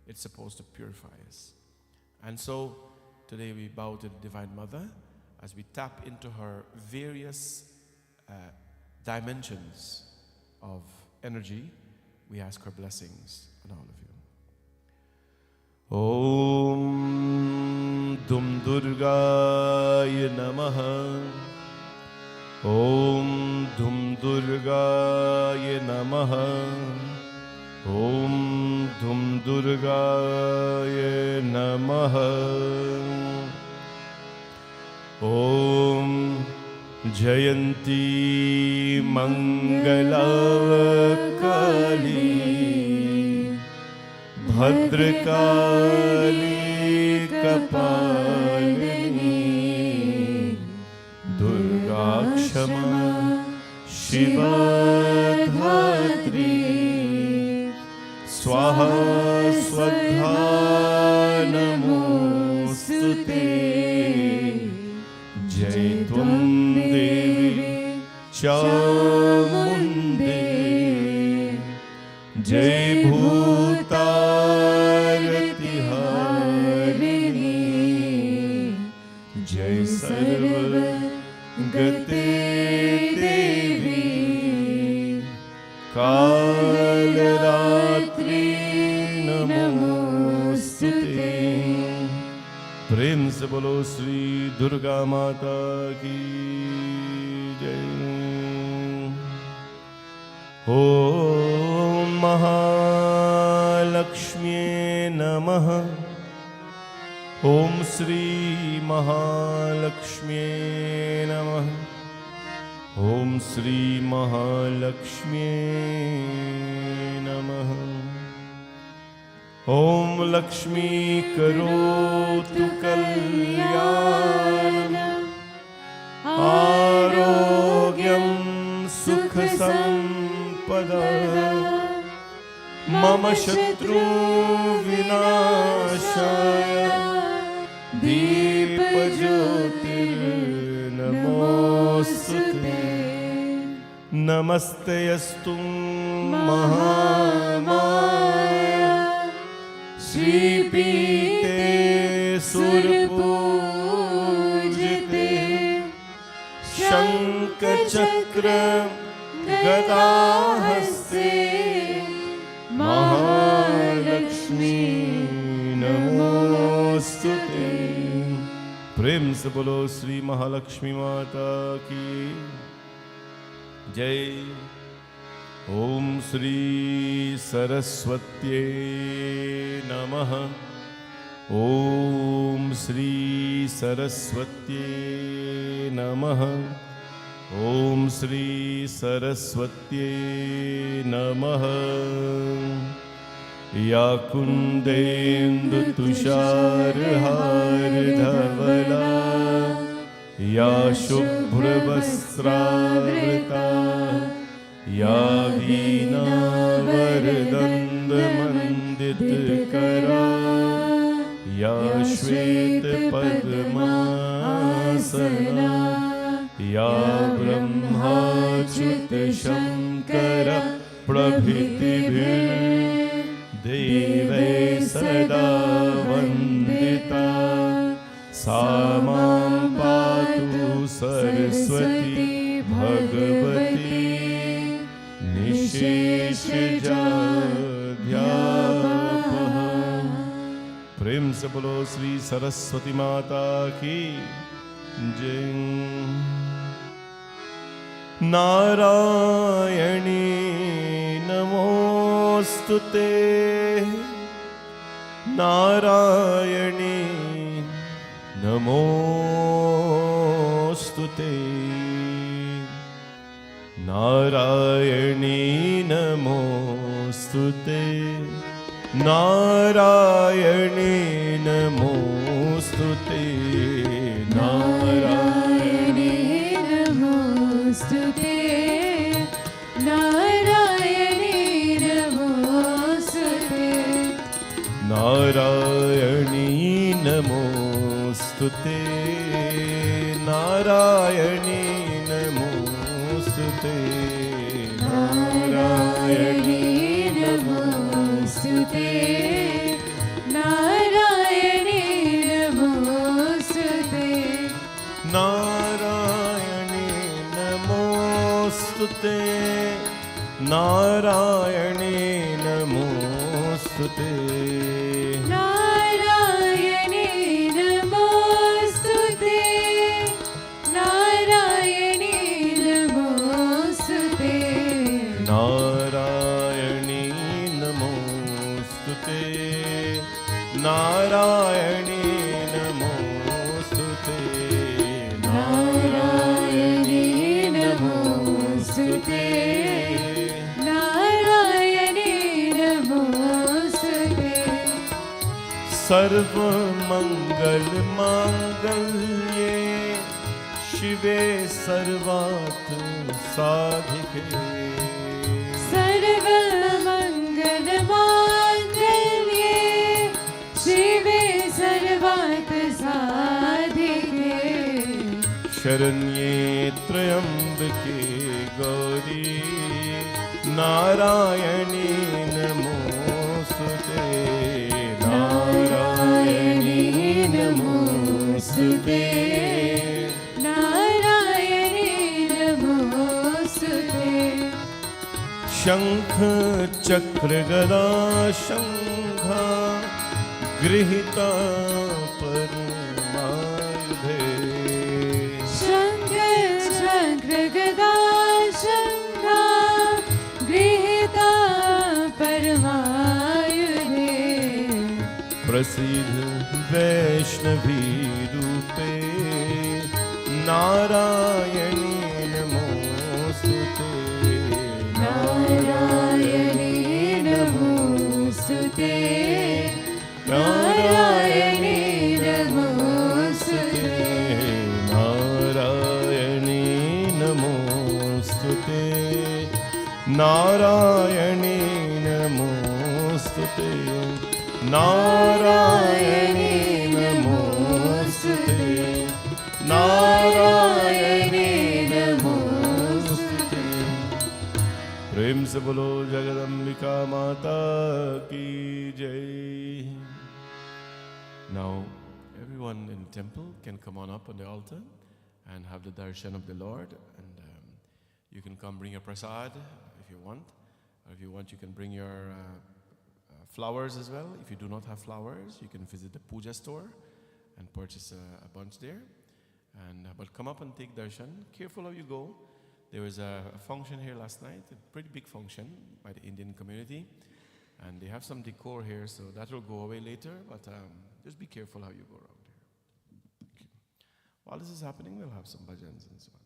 It's supposed to purify us. And so today we bow to the Divine Mother as we tap into her various dimensions of energy. We ask her blessings on all of you. Om Dum Durgaya Namaha. Om Dum Durgaya Namaha. Om Dum Durgaya Namaha. Om Jayanti Mangala Kali Bhadrakali Kapalini Durga Kshama Shiva Dhatri Swaha Swadha Namostute Jai Tvam Devi Chamundi Jai Bhutarati Harini Jai Sarva Gate Devi Kalaratri Namostute. प्रेम से बोलो श्री दुर्गा माता की जय। ओम महालक्ष्मी नमः। ओम श्री महालक्ष्मी नमः। ओम श्री महालक्ष्मी नमः। ओम लक्ष्मी करोतु कल्याणम् आरोग्यं सुख संपदः मम शत्रु विनाशाय दीपज्योतिर्नमोस्तुते। नमस्तेऽस्तु महामाया श्रीपीते सुरपूजिते शंखचक्र गदाहस्ते महालक्ष्मी नमोस्तुते। प्रेम से बोलो श्री महालक्ष्मी माता की जय। ओम श्री सरस्वत्यै नमः। ओम श्री सरस्वत्यै नमः। ओम श्री सरस्वत्यै नमः। या कुन्देन्दु तुषारहार धवला या शुभ्रवस्त्रावृता या वीणा वरदण्डमण्डितकरा या श्वेतपद्मासना या ब्रह्माच्युतशङ्कर प्रभृतिभिर्देवैः सदा वन्दिता। सा मां पातु सरस्वती भगवती निशेषजाध्यापः। प्रेम से बोलो श्री सरस्वती माता की जय। नारायणी नमोस्तुते, नारायणी नमोस्तुते, नारायणी नमोस्तुते, नारायणी नमोस्तुते, नारायणी नमोस्तुते, नारायणी नमोस्तुते, नारायणी नमोस्तुते, नारायणी नमोस्तुते, नारायणी नमोस्तुते, नारायणी नमोस्तुते, नारायणी नमोस्तुते, नारायणी नमोस्तुते, नारायणी नमोस्तुते, नारायणी नमोस्तुते, नारायणी नमोस्तुते, नारायणी नमोस्तुते, नारायणी नमोस्तुते, नारायणी नमोस्तुते, सर्वमंगल मांगल्ये शिवे सर्वार्थ साधिके, सर्वमंगल मांगल्ये शिवे सर्वार्थ साधिके, शरण्ये त्र्यंबके गौरी नारायणी नमोस्तुते, नारायणी नमोस्तुते, नारायणी नमोस्तुते, शंख चक्र गदा शंखा गृहीता परमायुधे, शंख चक्र गदा शंखा गृहीता परमायुधे, प्रसिद्ध वैष्णवी रूपे नारायणी नमोस्तुते, नारायणी नमोस्तुते, नारायणी नमोस्तुते, नारायणी नमोस्तुते, नारायणी नमोस्तुते, नारायणी नमोस्तुते, नारायणी नमोस्तुते। प्रेम से बोलो जगदम्बिका माता की जय। Now everyone in the temple can come on up on the altar and have the darshan of the Lord, and you can come bring your prasad if you want, or if you want you can bring your flowers as well. If you do not have flowers, you can visit the puja store and purchase a bunch there. And but come up and take darshan. Careful how you go. There was a function here last night, a pretty big function by the Indian community, and they have some decor here, so that will go away later. But just be careful how you go around here. Okay. While this is happening, we'll have some bhajans and so on.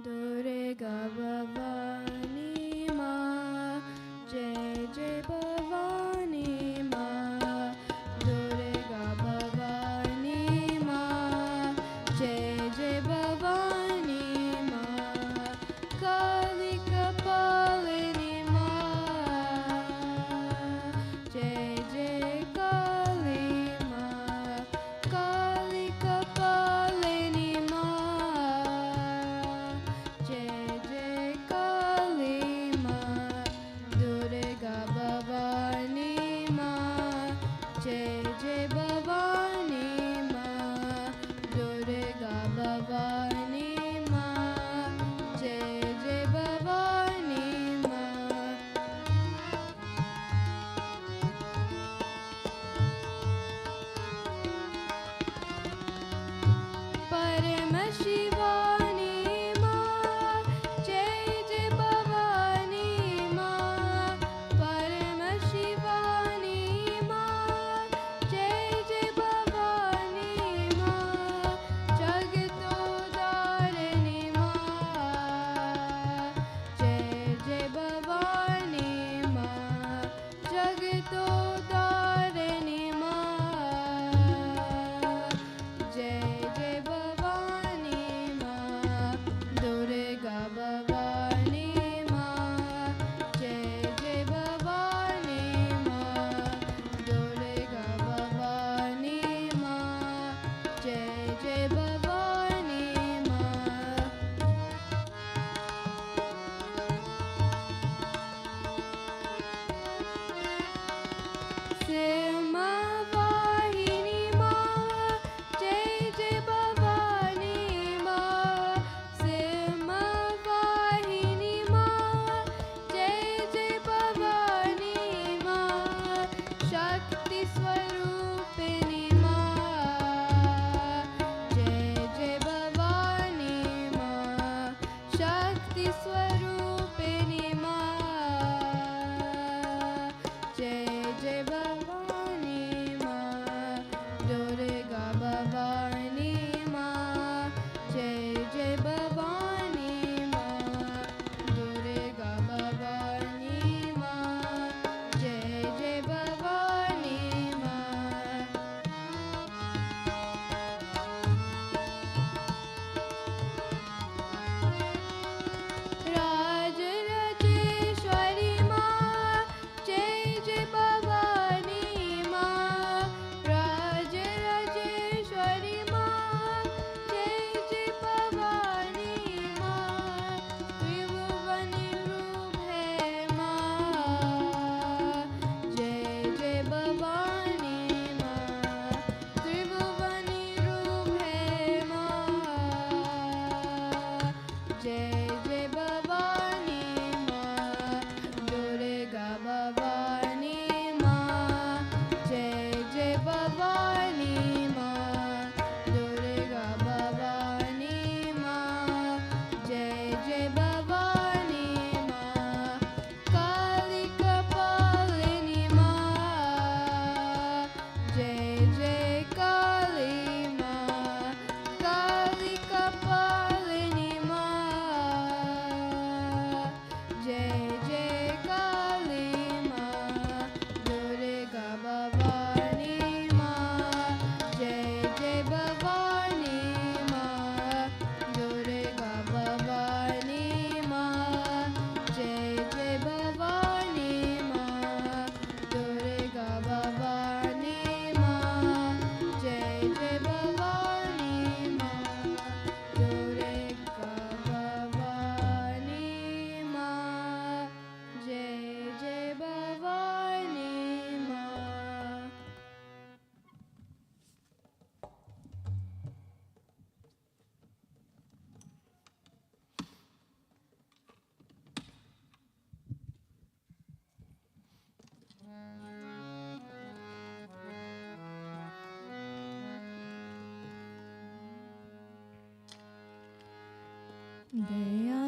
Durga Bhavani माँ, जय जय भवानी माँ, दुर्गा भवानी माँ, दया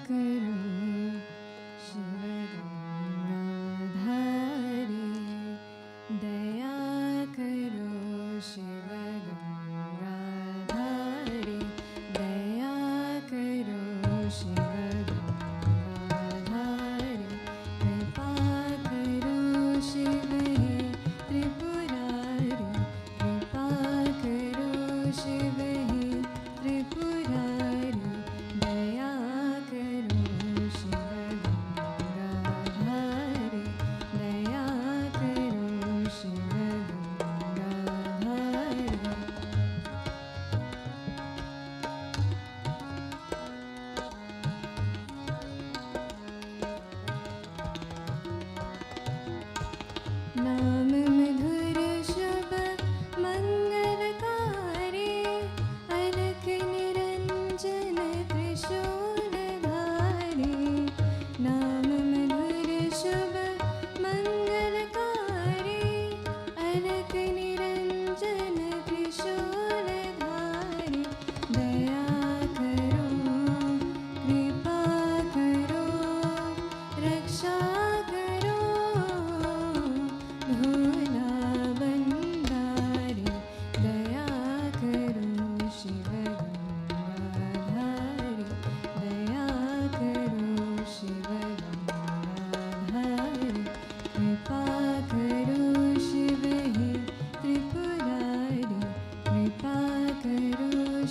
करो शिव गंगाधारी, दया करो शिव गंगाधारी, दया करो शिव गंगाधारी, कृपा करो शिव हे त्रिपुरारी, कृपा करो शिव हे त्रिपुरारी, दया करो शिव गंगाधारी, दया करो शिव गंगाधारी। नाम मधुर शब्द मंगलकारी,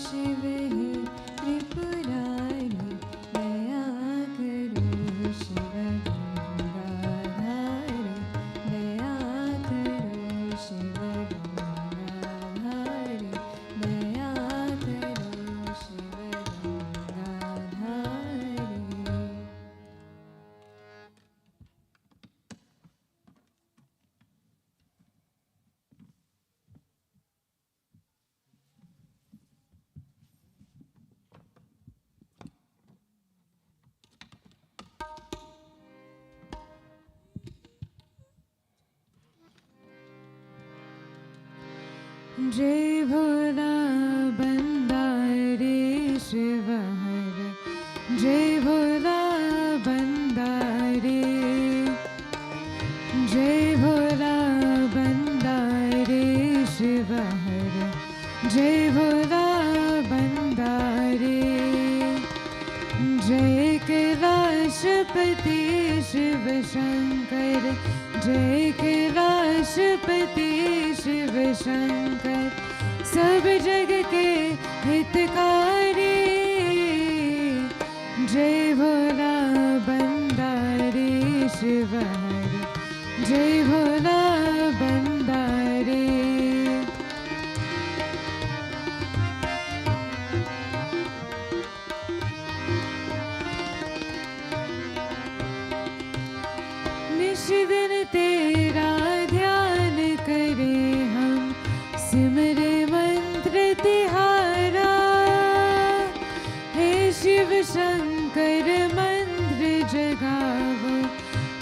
शिव हे त्रिपुरारी दया करो शिव गंगाधारी दया करो शिव गंगाधारी दया करो शिव गंगाधारी जय भोला बंदारे शिव हर जय भोला बंदारे जय भोला बंदारे शिव हर जय भोला बंदारे जय कैलाशपति शिव शंकर जय कैलाशपति शिव शंकर सब जग के हितकारी जय भोला बंदारे शिव हर जय भोला बंदारे निशिदिन तेरा ध्यान करे हम सिमरे मंत्र तिहारा हे शिव शंकर मंत्र जगावो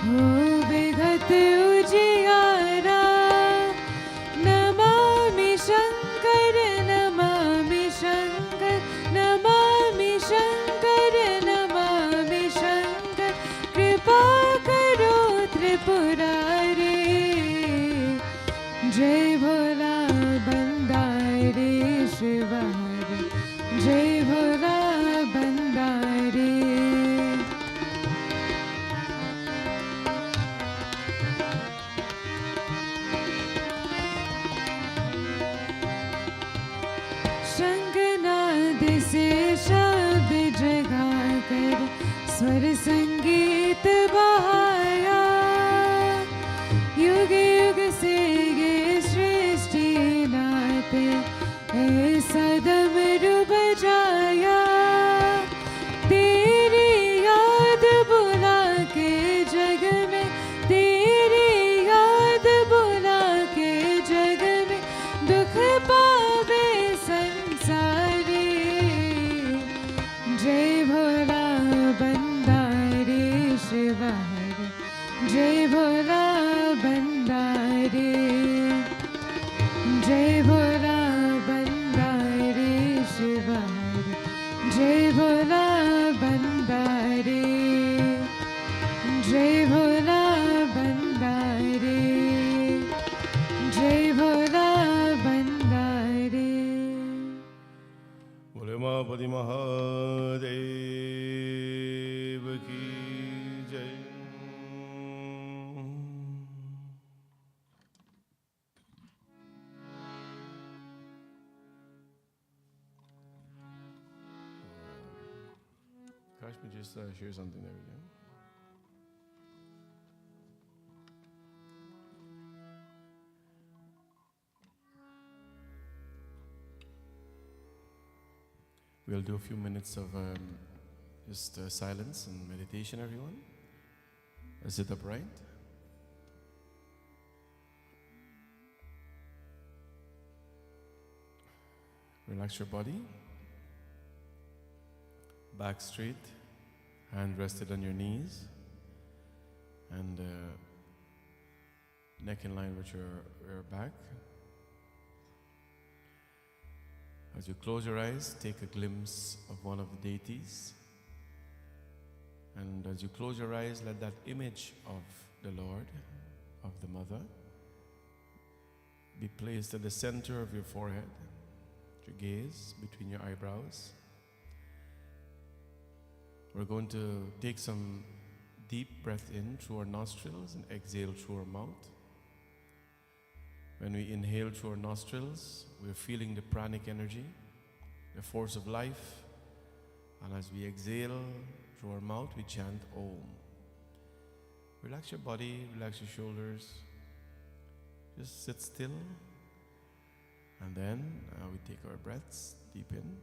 हो विघत उजियारा नमामि शंकर नमामि शंकर नमामि शंकर नमामि शंकर कृपा करो त्रिपुरारी जय भोला बंदारे शिव हर जय भोला बंदारे शंखनाद से शब्द जगा कर स्वर संगीत बहाया युग युग से ये सृष्टि नाते ऐसा डमरू बजाया तेरी याद बुला के जग में तेरी याद बुला के जग में दुख पावे संसारी जय भोला बंदारे शिव हर जय भोला बंदारे जय भोला बंदारे शिव हर जय भोला बंदारे जय भोला बंदारे जय भोला बंदारे बोले उमापति महादेव की जय। Kash, me just share something there with you. We'll do a few minutes of just silence and meditation, everyone. Sit upright. Relax your body. Back straight, hand rested on your knees, and neck in line with your back. As you close your eyes, take a glimpse of one of the deities. And as you close your eyes, let that image of the Lord, of the Mother, be placed at the center of your forehead, your gaze between your eyebrows. We're going to take some deep breath in through our nostrils and exhale through our mouth. When we inhale through our nostrils, we're feeling the pranic energy. the force of life. And as we exhale through our mouth, we chant Om. Relax your body, relax your shoulders. Just sit still. And then we take our breaths deep in.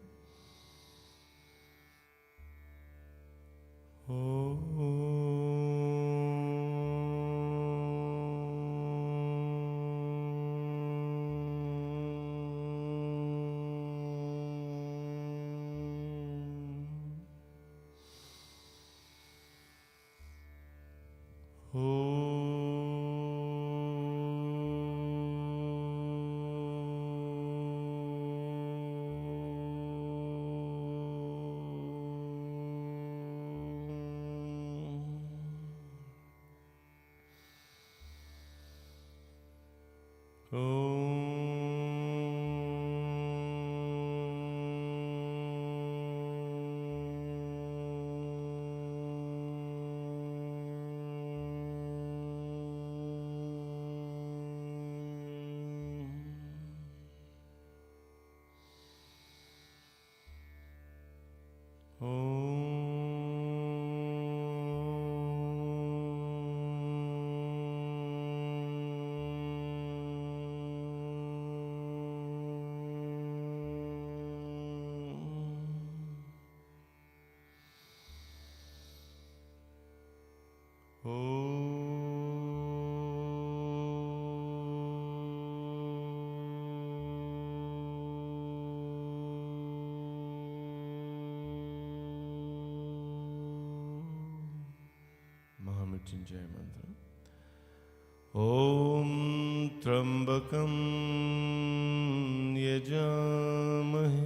Mahamrityunjaya mantra. Om Trambakam Yajamahe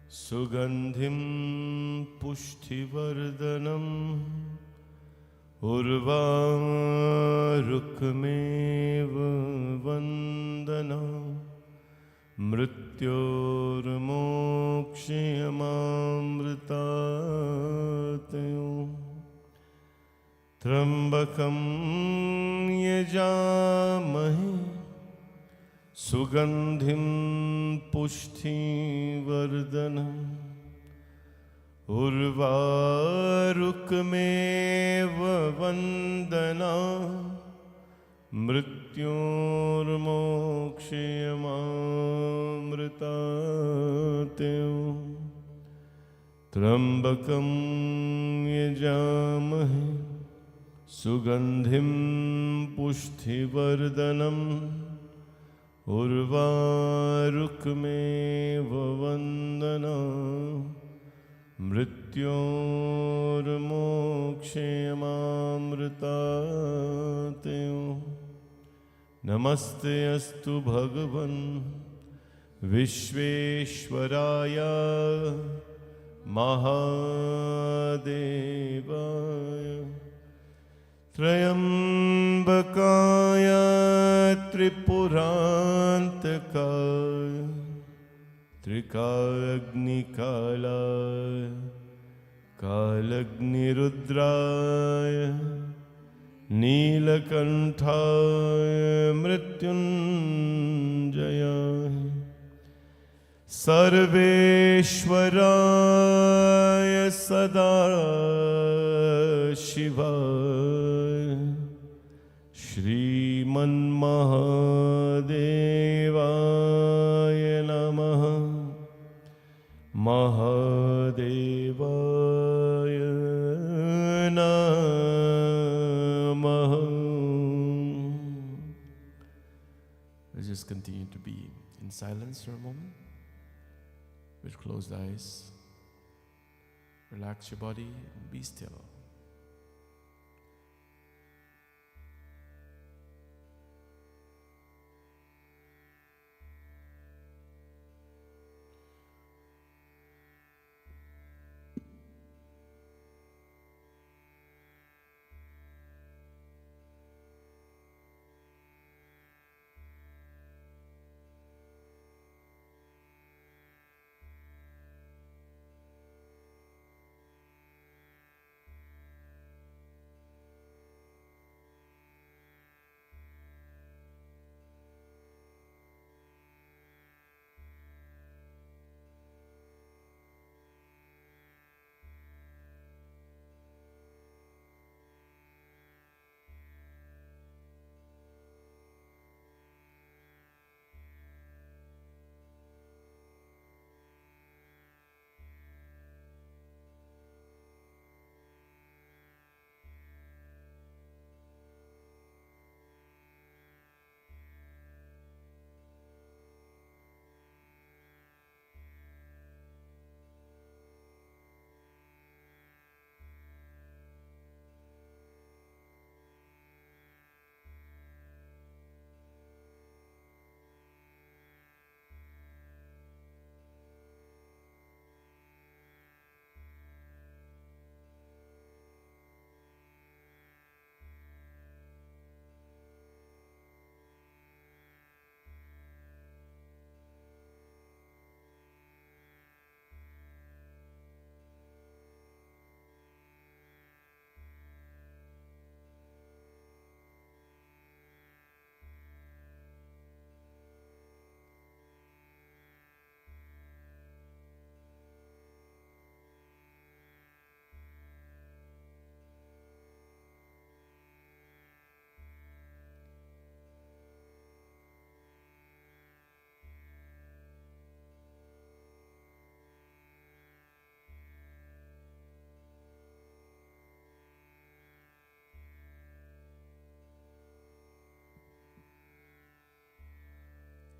Sugandhim Pushtivardhanam Urvarukmeva Vandana Mrityormokshayamamritayo Trambakam Yajamahe Sugandhim Pushtivardhanam Urvarukmeva Vandana Mrityormokshayamamritayo Trambakam Yajamahe Sugandhim Pushtivardhanam Urvarukmeva Vandana Mrityormokshayamamritayo Namaste astu Bhagavan Vishveshwaraya Mahadevaya Trayambakaya Tripurantakaya Trikagnikalaya Kalagnirudraya Neelakanthaya Mrityunjaya Sarveshwaraya Sadashivaya Shriman Mahadevaya Namaha Mahadevaya Namaha. Let's just continue to be in silence for a moment. With closed eyes. Relax your body and be still.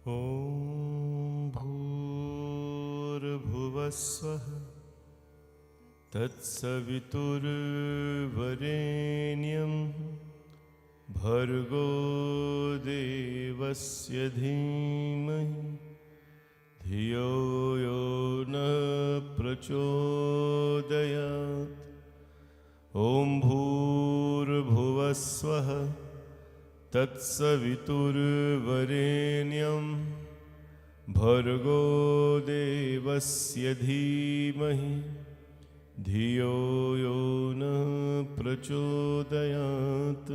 ॐ भूर्भुवस्वः तत्सवितुर्वरेण्यं भर्गो देवस्य धीमहि धियो यो न प्रचोदयात् ॐ भूर्भुवस्वः तत्सवितुर्वरेण्यं भर्गो देवस्य धीमहि धियो यो न प्रचोदयात्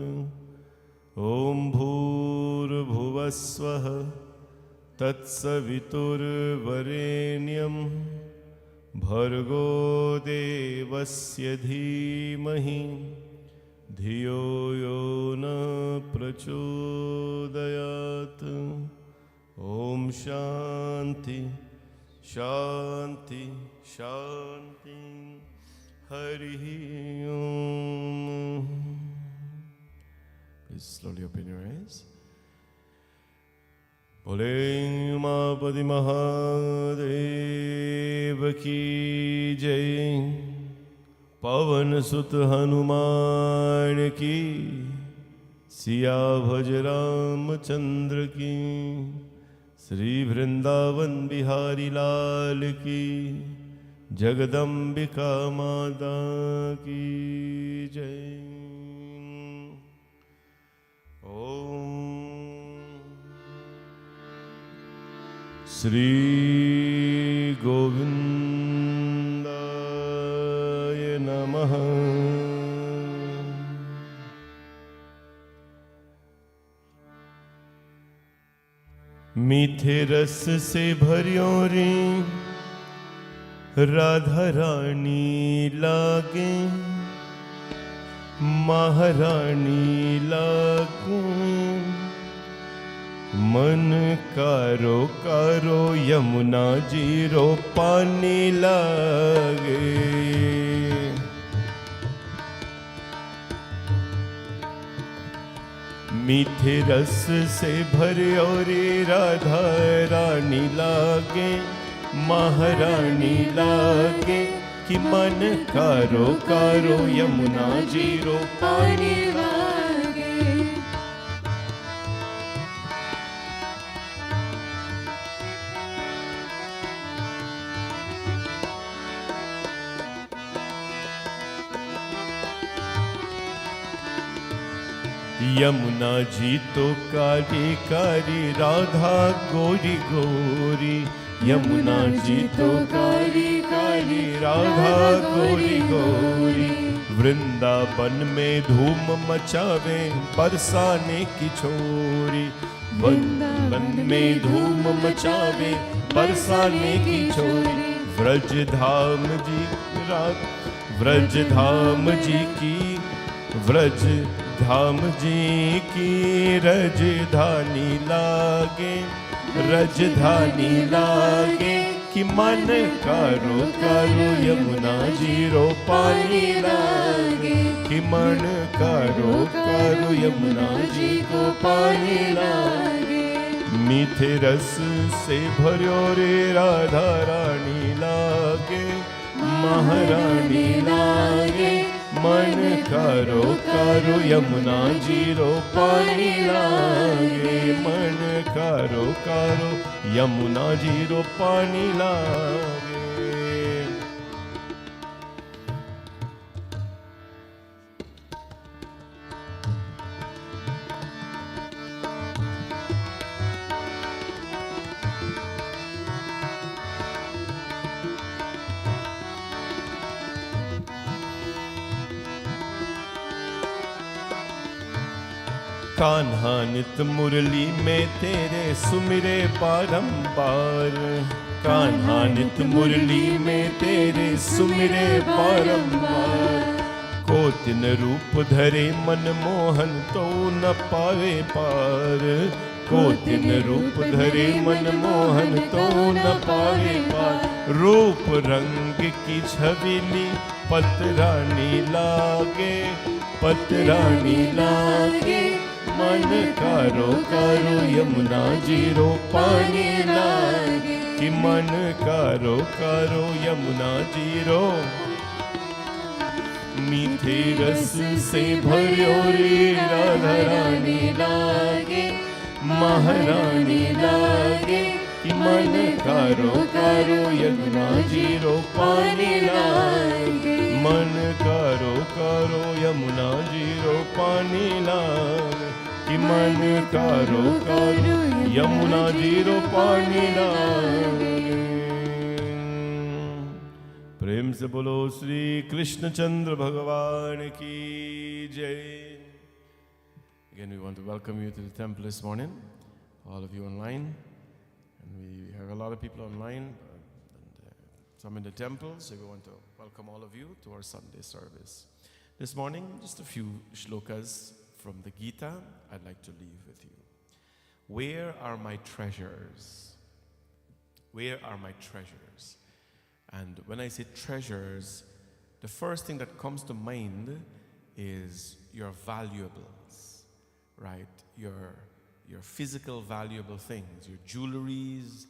ॐ भूर्भुवस्वः तत्सवितुर्वरेण्यं भर्गो देवस्य धीमहि धियो यो न प्रचोदयात् ॐ शान्ति शान्ति शान्ति हरिः ॐ. Please slowly open your eyes. बोले उमापति महादेव की जय, पवन सुत हनुमान की, सिया भज रामचंद्र की, श्री वृंदावन बिहारी लाल की, जगदम्बिका माता की जय. ओम श्री गोविंदाय नमः. मीठे रस से भरियो रे राधा रानी लागे, महारानी लागे, मन कारो कारो यमुना जीरो पानी लागे. मीठे रस से भरे और राधा रानी लागे, महारानी लागे, कि मन कारो कारो यमुना जीरो पानी लागे. यमुना जी तो कारी कारी, राधा गोरी गोरी. यमुना जी तो कारी कारी, राधा गोरी गोरी. वृंदावन में धूम मचावे बरसाने की छोरी. वृंदावन में धूम मचावे बरसाने की छोरी. व्रज धाम जी रात, व्रज धाम जी की, व्रज धाम जी की रजधानी लागे, रजधानी लागे, कि मन कारो कारो यमुना जीरो पानी लागे. कि मन कारो कारो यमुना जी को पानी लागे. मीठे रस से भर्यो रे राधा रानी लागे, महारानी लागे, मन कारो कारो यमुना जीरो पानी लागे. मन कारो कारो यमुना जीरो पानी लागे. कान्हा नित मुरली में तेरे सुमिरे बारंबार. कान्हा नित मुरली में तेरे सुमिरे बारंबार. को तिन रूप धरे मन मोहन तो न पावे पार. को तिन रूप धरे मन मोहन तो न पावे पार. रूप रंग की छविली पतरानी लागे, पतरानी लागे, मन करो करो यमुना जीरो पानी लागे कि मन करो करो यमुना जीरो मीठे रस से भरो रे राधा रानी लागे महारानी लागे कि मन करो करो यमुना जीरो पानी लागे मन करो करो यमुना जीरो पानी लागे कि मन करो करो यमुना जीरो पानी लागे। प्रेम से बोलो श्री कृष्ण चंद्र भगवान की जय। Again, we want to welcome you to the temple this morning, all of you online. And we have a lot of people online, and some in the temple, so we want to welcome all of you to our Sunday service. This morning, just a few shlokas from the Gita I'd like to leave with you. Where are my treasures? Where are my treasures? And when I say treasures, the first thing that comes to mind is your valuables, right? Your physical valuable things, your jewelries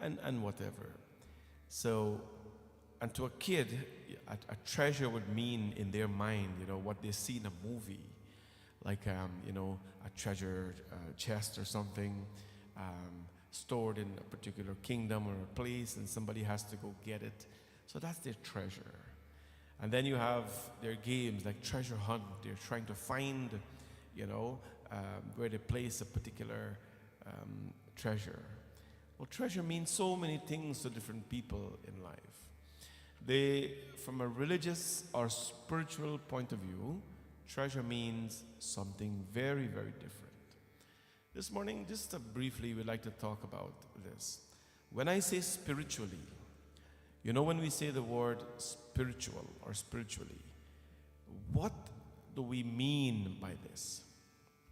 and whatever. So, and to a kid, a treasure would mean in their mind, what they see in a movie, like, a treasure chest or something stored in a particular kingdom or a place, and somebody has to go get it. So that's their treasure. And then you have their games like treasure hunt. They're trying to find, where they place a particular treasure. Well, treasure means so many things to different people in life. From a religious or spiritual point of view, treasure means something very, very different. This morning, just briefly, we'd like to talk about this. When I say spiritually, when we say the word spiritual or spiritually, what do we mean by this?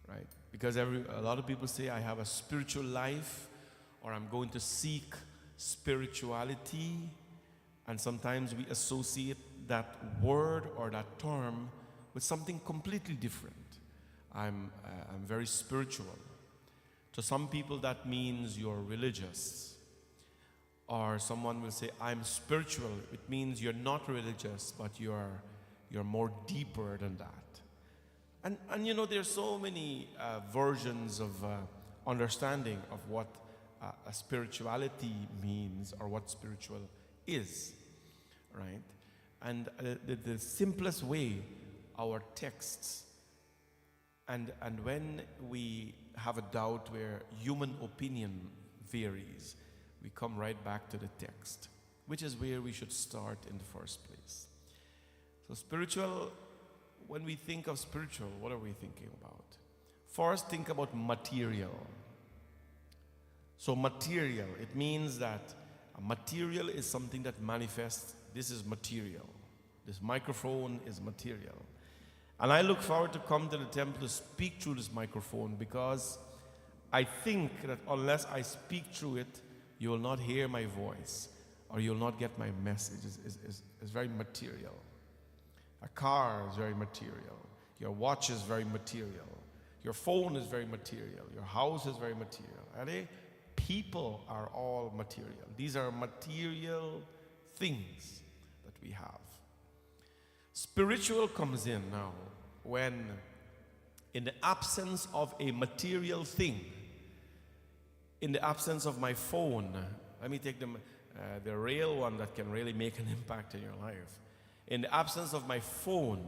Right? Because a lot of people say, I have a spiritual life, or I'm going to seek spirituality, and sometimes we associate that word or that term with something completely different. I'm very spiritual. To some people that means you're religious. Or someone will say, I'm spiritual. It means you're not religious, but you're more deeper than that. And there's so many versions of understanding of what a spirituality means or what spiritual is, right? And the simplest way, our texts, and when we have a doubt where human opinion varies, we come right back to the text, which is where we should start in the first place. So spiritual, when we think of spiritual, what are we thinking about? First, think about material. So material, it means that a material is something that manifests. This is material. This microphone is material. And I look forward to come to the temple to speak through this microphone, because I think that unless I speak through it, you will not hear my voice, or you'll not get my message. It's very material. A car is very material. Your watch is very material. Your phone is very material. Your house is very material. People are all material. These are material things that we have. Spiritual comes in now when, in the absence of a material thing, in the absence of my phone, let me take the real one that can really make an impact in your life. In the absence of my phone,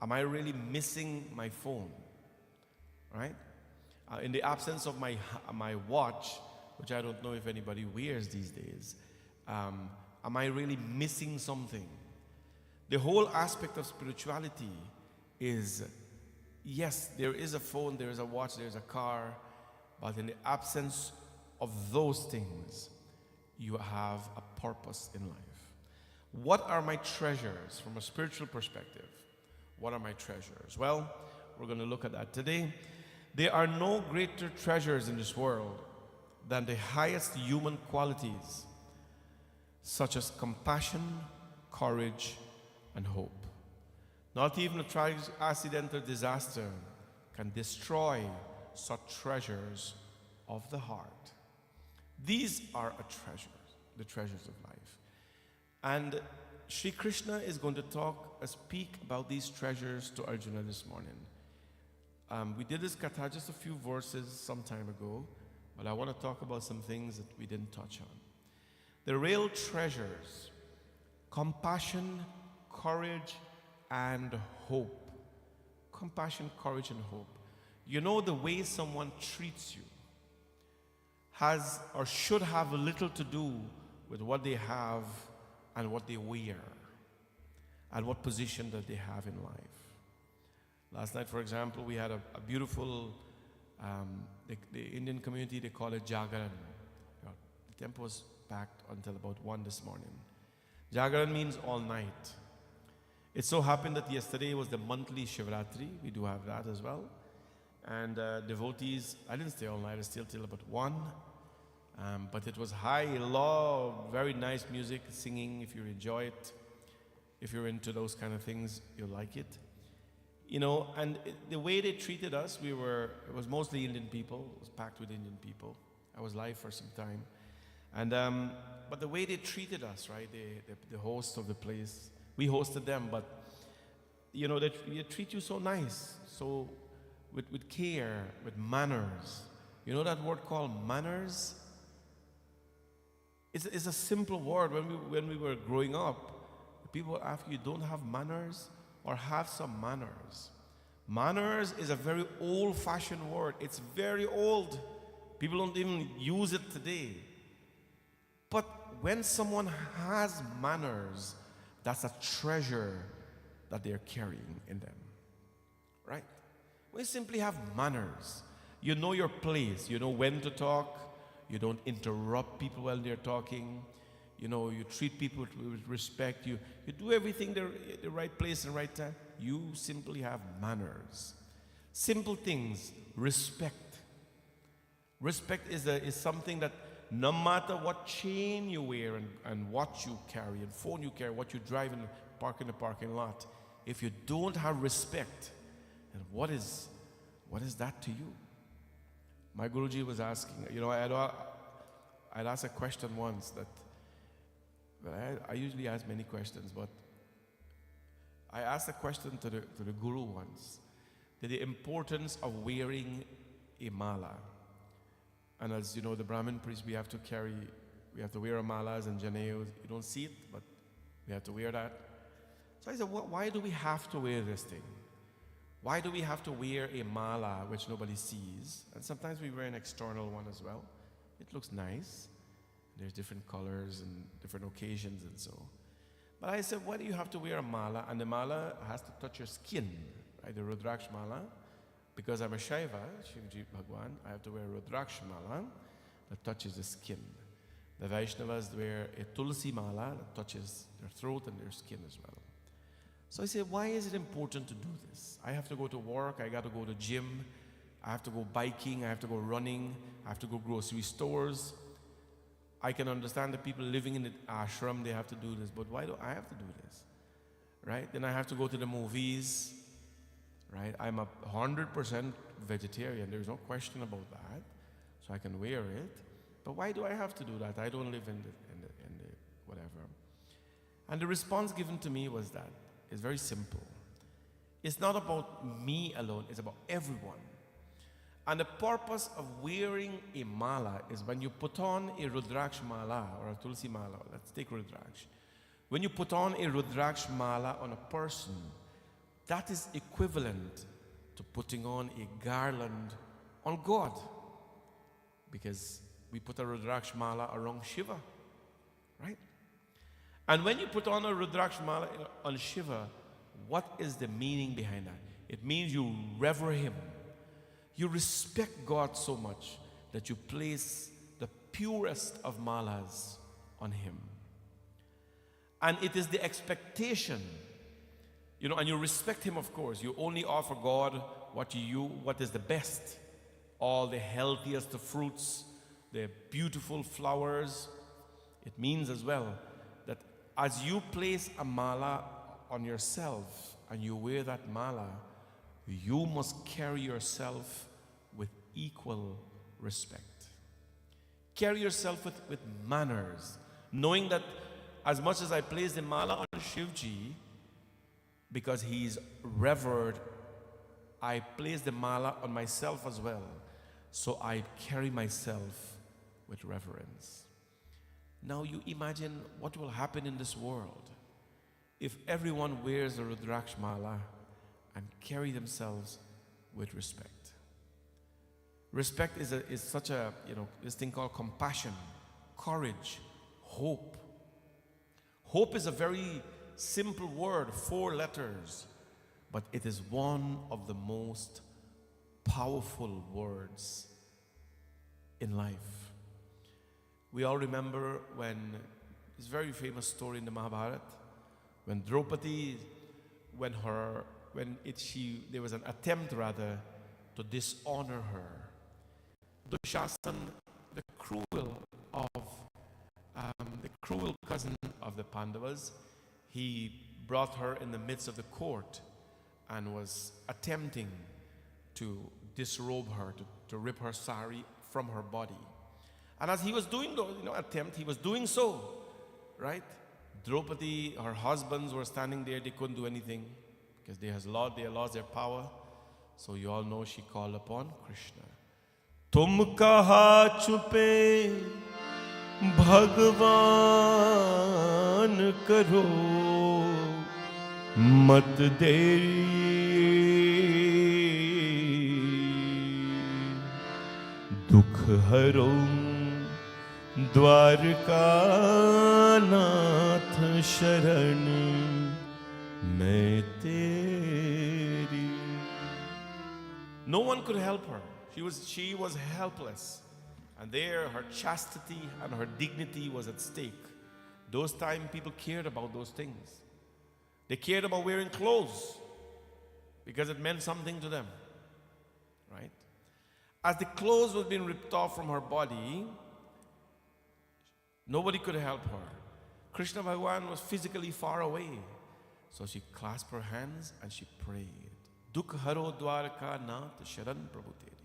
am I really missing my phone? Right? In the absence of my watch, which I don't know if anybody wears these days, am I really missing something? The whole aspect of spirituality is, yes, there is a phone, there is a watch, there is a car, but in the absence of those things, you have a purpose in life. What are my treasures from a spiritual perspective? What are my treasures? Well, we're going to look at that today. There are no greater treasures in this world than the highest human qualities, such as compassion, courage, and hope. Not even a accidental disaster can destroy such treasures of the heart. These are a treasures, the treasures of life. And Sri Krishna is going to speak about these treasures to Arjuna this morning. We did this katha just a few verses some time ago, but I want to talk about some things that we didn't touch on. The real treasures: compassion, courage, and hope. Compassion, courage, and hope. You know, the way someone treats you has or should have a little to do with what they have and what they wear and what position that they have in life. Last night, for example, we had a beautiful, the Indian community, they call it Jagaran. The temple was packed until about 1 this morning. Jagaran means all night. It so happened that yesterday was the monthly Shivratri. We do have that as well. And devotees, I didn't stay all night, I stayed till about 1. But it was high law, very nice music, singing, if you enjoy it. If you're into those kind of things, you'll like it. You know, and the way they treated us, it was mostly Indian people. It was packed with Indian people. I was live for some time. And, but the way they treated us, right, the host of the place, we hosted them, but, you know, they treat you so nice, so with care, with manners. You know that word called manners? It's a simple word. When we were growing up, people would ask you, don't have manners? Or have some manners. Manners is a very old-fashioned word. It's very old. People don't even use it today. But when someone has manners, that's a treasure that they're carrying in them. Right? We simply have manners. You know your place. You know when to talk. You don't interrupt people while they're talking. You know, you treat people with respect. You do everything the right place and right time. You simply have manners. Simple things. Respect. Respect is something that no matter what chain you wear and what you carry and phone you carry, what you drive and park in the parking lot, if you don't have respect, then what is that to you? My Guruji was asking, you know, I'd asked a question once that, well, I usually ask many questions, but I asked a question to the Guru once, the importance of wearing a mala. And as you know, the Brahmin priest, we have to wear a malas and janeos. You don't see it, but we have to wear that. So I said, why do we have to wear this thing? Why do we have to wear a mala which nobody sees? And sometimes we wear an external one as well. It looks nice. There's different colors and different occasions and so. But I said, why do you have to wear a mala? And the mala has to touch your skin, right? The Rudraksh mala. Because I'm a Shaiva, Shivji Bhagwan, I have to wear a Rudraksh mala that touches the skin. The Vaishnavas wear a Tulsi mala that touches their throat and their skin as well. So I said, why is it important to do this? I have to go to work, I got to go to gym, I have to go biking, I have to go running, I have to go grocery stores. I can understand the people living in the ashram, they have to do this, but why do I have to do this? Right? Then I have to go to the movies, right? I'm 100% vegetarian, there's no question about that, so I can wear it. But why do I have to do that? I don't live in the whatever. And the response given to me was that it's very simple. It's not about me alone, it's about everyone. And the purpose of wearing a mala is when you put on a Rudraksh mala or a Tulsi mala, let's take Rudraksh. When you put on a Rudraksh mala on a person, that is equivalent to putting on a garland on God. Because we put a Rudraksh mala around Shiva, right? And when you put on a Rudraksh mala on Shiva, what is the meaning behind that? It means you revere him. You respect God so much that you place the purest of malas on him. And it is the expectation, you know, and you respect him, of course. You only offer God what is the best, all the healthiest of fruits, the beautiful flowers. It means as well that as you place a mala on yourself and you wear that mala, you must carry yourself with equal respect. Carry yourself with manners, knowing that as much as I place the mala on Shivji, because he is revered, I place the mala on myself as well. So I carry myself with reverence. Now you imagine what will happen in this world if everyone wears a Rudraksh mala and carry themselves with respect. Respect is such a, this thing called compassion, courage, hope. Hope is a very simple word, 4 letters, but it is one of the most powerful words in life. We all remember when, this very famous story in the Mahabharata, when Draupadi, there was an attempt rather to dishonor her. Dushasan, the cruel cousin of the Pandavas, he brought her in the midst of the court and was attempting to disrobe her, to rip her sari from her body. And as he was doing the attempt, he was doing so, right? Draupadi, her husbands were standing there, they couldn't do anything because they lost their power. So you all know she called upon Krishna. Tum kaha chupe Bhagwan karo mat deri dukh haro Dwarka nath sharan main teri. No one could help her. She was helpless. And there her chastity and her dignity was at stake. Those times people cared about those things. They cared about wearing clothes because it meant something to them. Right? As the clothes were being ripped off from her body, nobody could help her. Krishna Bhagavan was physically far away. So she clasped her hands and she prayed. Dukh haro dwarka nath sharan prabhu teri.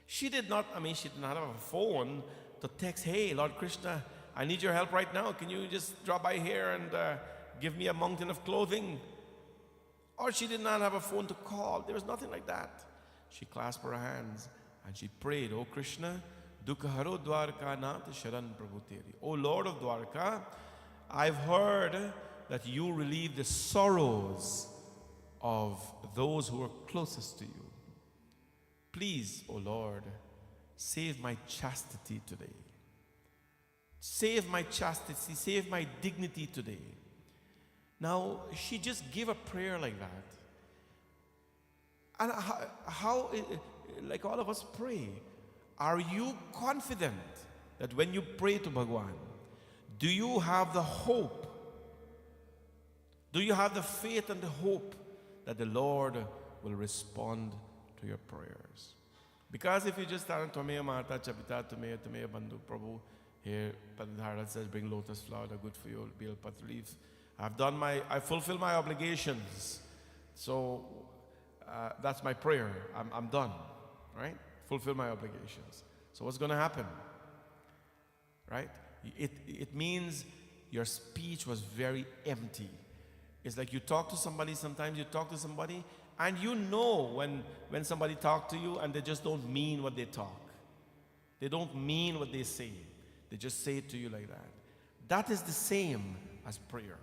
She did not have a phone to text, hey, Lord Krishna, I need your help right now. Can you just drop by here and give me a mountain of clothing? Or she did not have a phone to call. There was nothing like that. She clasped her hands and she prayed, oh Krishna, Dukha haro dwarka nath sharan prabhu teri. Oh Lord of Dwarka, I've heard that you relieve the sorrows of those who are closest to you. Please, O Lord, save my chastity today. Save my chastity, save my dignity today. Now, she just gave a prayer like that. And how, like all of us pray, are you confident that when you pray to Bhagwan, do you have the hope? Do you have the faith and the hope that the Lord will respond to your prayers? Because if you just stand Twameya Mata Chapita Twameya Twameya Bandhu Prabhu, here Padadhara says bring lotus flower, they're good for you, Bil Pat leaves. I fulfill my obligations. So that's my prayer. I'm done. Right? Fulfill my obligations. So what's going to happen? Right? It means your speech was very empty. It's like you talk to somebody, sometimes you talk to somebody, and you know when somebody talks to you and they just don't mean what they talk. They don't mean what they say. They just say it to you like that. That is the same as prayer.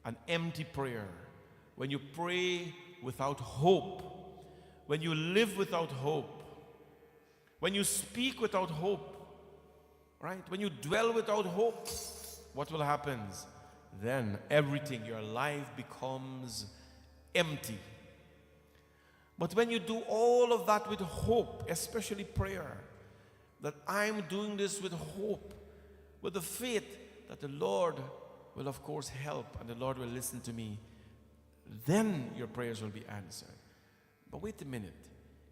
An empty prayer. When you pray without hope, when you live without hope, when you speak without hope, right? When you dwell without hope, what will happen? Then everything, your life becomes empty. But when you do all of that with hope, especially prayer, that I'm doing this with hope, with the faith that the Lord will of course help and the Lord will listen to me, then your prayers will be answered. But wait a minute.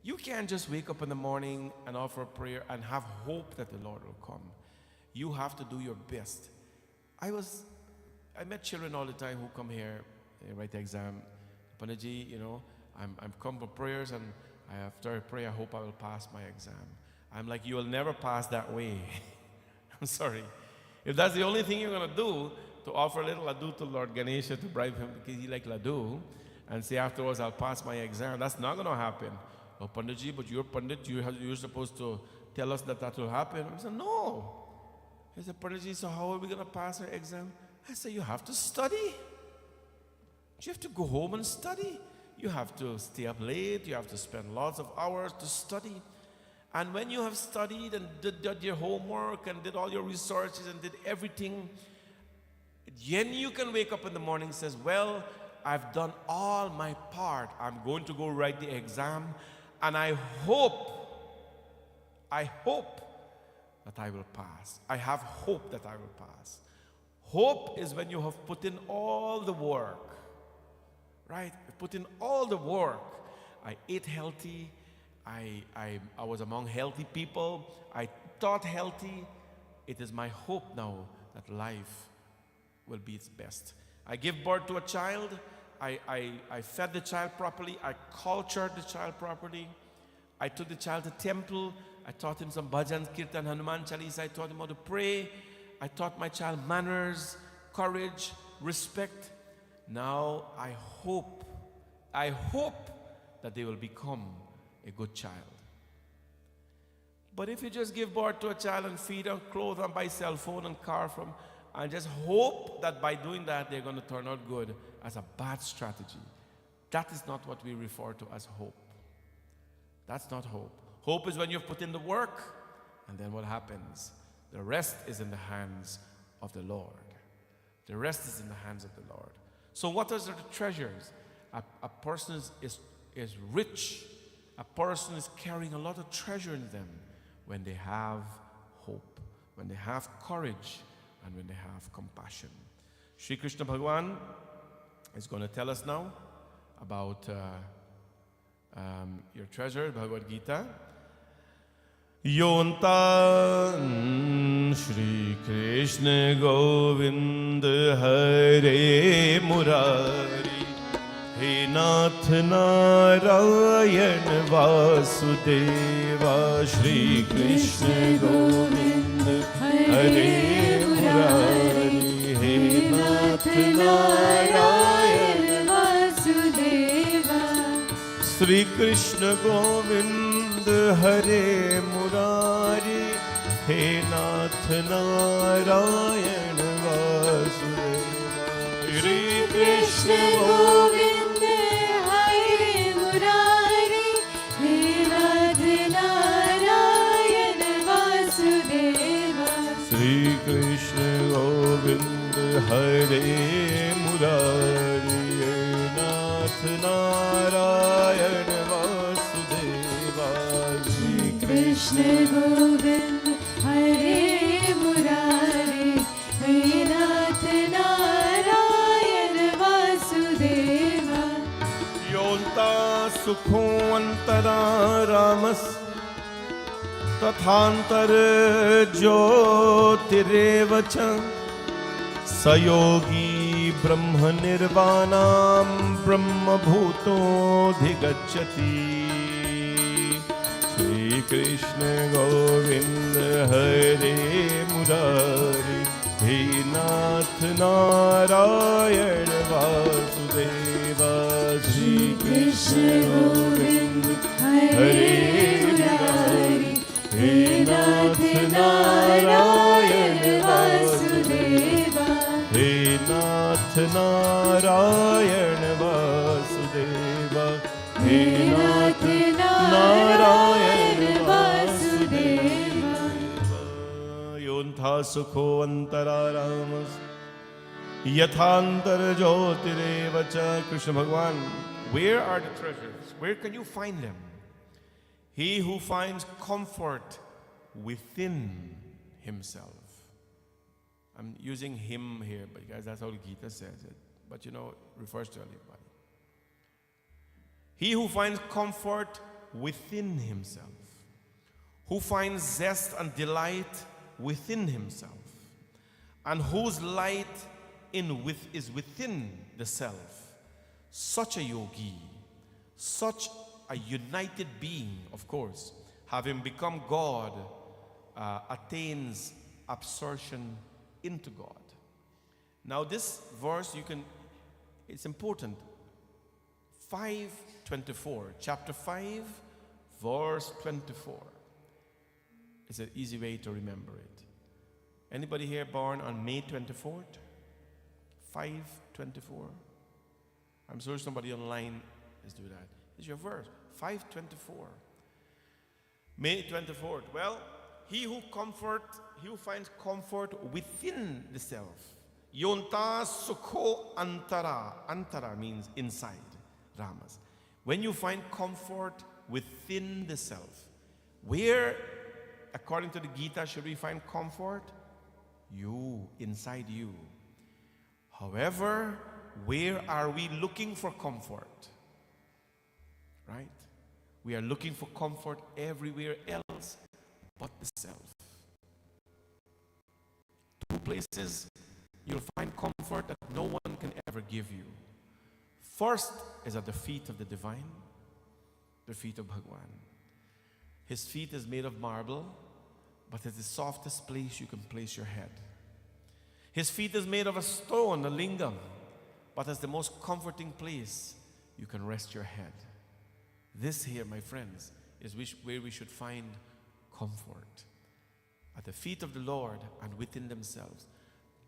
You can't just wake up in the morning and offer a prayer and have hope that the Lord will come. You have to do your best. I met children all the time who come here, they write the exam. Panaji, I'm come for prayers, and after I pray, I hope I will pass my exam. I'm like, you will never pass that way. I'm sorry. If that's the only thing you're going to do, to offer a little laddu to Lord Ganesha to bribe him because he like laddu, and say afterwards, I'll pass my exam, that's not going to happen. Oh, Panditji, but you're Pandit, you're supposed to tell us that will happen. I said, no. He said, Panditji, so how are we going to pass our exam? I said, you have to study. You have to go home and study. You have to stay up late. You have to spend lots of hours to study. And when you have studied and did your homework and did all your researches and did everything, then you can wake up in the morning and says, well, I've done all my part. I'm going to go write the exam, and I hope that I will pass. I have hope that I will pass. Hope is when you have put in all the work, right? Put in all the work. I ate healthy. I was among healthy people. I thought healthy. It is my hope now that life will be its best. I give birth to a child. I fed the child properly. I cultured the child properly. I took the child to temple. I taught him some bhajans, kirtan, Hanuman Chalisa. I taught him how to pray. I taught my child manners, courage, respect. Now I hope that they will become a good child. But if you just give birth to a child and feed and clothe and buy cell phone and car from, and just hope that by doing that they're going to turn out good, as a bad strategy. That is not what we refer to as hope. That's not hope. Hope is when you've put in the work, and then what happens? The rest is in the hands of the Lord. The rest is in the hands of the Lord. So what are the treasures? A person is rich. A person is carrying a lot of treasure in them when they have hope, when they have courage, and when they have compassion. Sri Krishna Bhagavan is going to tell us now about your treasure, Bhagavad Gita. Yontan Shri Krishna Govind Hare Murari He Nath Narayan Vasudeva Shri Krishna Govind Hare Murari He Nath Narayan Vasudeva Shri Krishna Govind Hare Murari He Nath Narayan Vasudeva Shri Krishna Govind Hare Murari He Nath Narayan Vasudeva Shri Krishna Govind Hare Murari He Nath Narayan Vasudeva Shri Krishna Govind Hare Murari He Nath Narayan Vasudeva Yonta Sukho Antara Ramas Tathantar Jyotirevacha Sayogi Brahma Nirvanam Brahma Bhuto Dhigacchati Shri Krishna Govind Hare Murari He Nath Narayan Vasudeva Shri Krishna Govind Hare Murari He Nath Narayan Vasudeva He Nath Narayan Vasudeva He Nath Narayan Vasudeva Yontha Sukho Antararamas Yathantar Jyotirevacha Krishna Bhagavan. Where are the treasures? Where can you find them? He who finds comfort within himself. I'm using him here, but guys, that's how the Gita says it. But it refers to everybody. He who finds comfort within himself, who finds zest and delight within himself, and whose light is within the self, such a yogi Such a united being, of course, having become God, attains absorption into God. Now this verse, it's important. 5:24, chapter 5, verse 24. It's an easy way to remember it. Anybody here born on May 24th? 5:24. I'm sure somebody online is doing that. It's your verse. 5:24. May 24th. Well, he who finds comfort within the self. Yonta sukho antara. Antara means inside. Ramas. When you find comfort within the self, where, according to the Gita, should we find comfort? You, inside you. However, where are we looking for comfort? Right? We are looking for comfort everywhere else but the self. Two places you'll find comfort that no one can ever give you. First is at the feet of the divine, the feet of Bhagwan. His feet is made of marble, but it's the softest place you can place your head. His feet is made of a stone, a lingam, but it's the most comforting place you can rest your head. This here, my friends, is where we should find comfort. At the feet of the Lord and within themselves.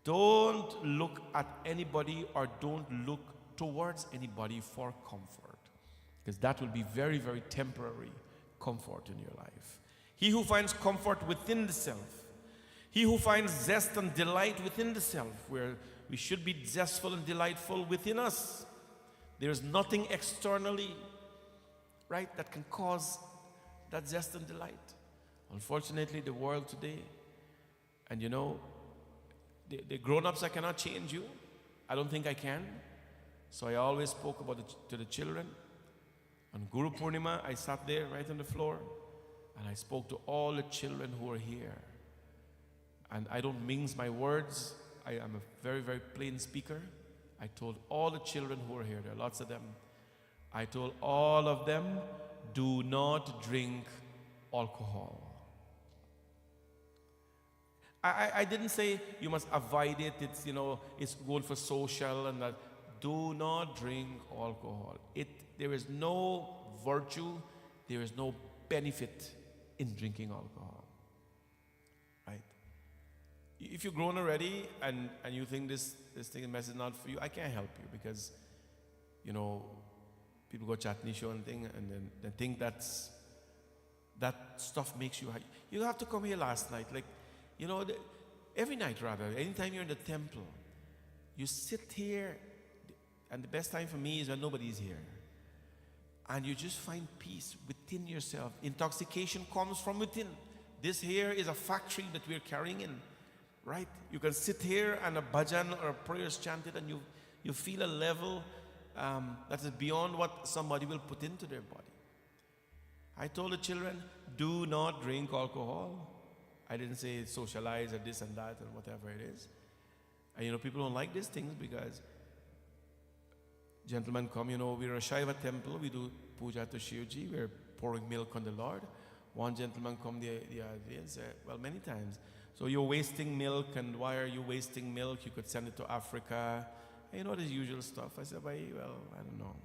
Don't look at anybody or don't look towards anybody for comfort, because that will be very, very temporary comfort in your life. He who finds comfort within the self, he who finds zest and delight within the self, where we should be zestful and delightful within us. There is nothing externally, right, that can cause that zest and delight. Unfortunately, the world today, and you know, the grown-ups, I cannot change you. I don't think I can. So I always spoke about it to the children. On Guru Purnima, I sat there right on the floor and I spoke to all the children who are here. And I don't mince my words. I am a very, very plain speaker. I told all the children who are here, there are lots of them, I told all of them, do not drink alcohol. I didn't say you must avoid it, it's, you know, it's good for social and that. Do not drink alcohol. There is no virtue, there is no benefit in drinking alcohol. Right? If you're grown already and you think this message is not for you, I can't help you, because, you know, people go chutney show and thing, and then they think that stuff makes you high. You have to come here last night, like, you know, every night rather, anytime you're in the temple, you sit here, and the best time for me is when nobody is here. And you just find peace within yourself. Intoxication comes from within. This here is a factory that we're carrying in, right? You can sit here and a bhajan or a prayer is chanted and you feel a level that is beyond what somebody will put into their body. I told the children, do not drink alcohol. I didn't say socialize or this and that and whatever it is. And you know, people don't like these things because gentlemen come, you know, we're a Shaiva temple, we do puja to Shivji, we're pouring milk on the Lord. One gentleman come the other day and said, well, many times, so you're wasting milk, and why are you wasting milk? You could send it to Africa. And you know, the usual stuff. I said, well, I don't know.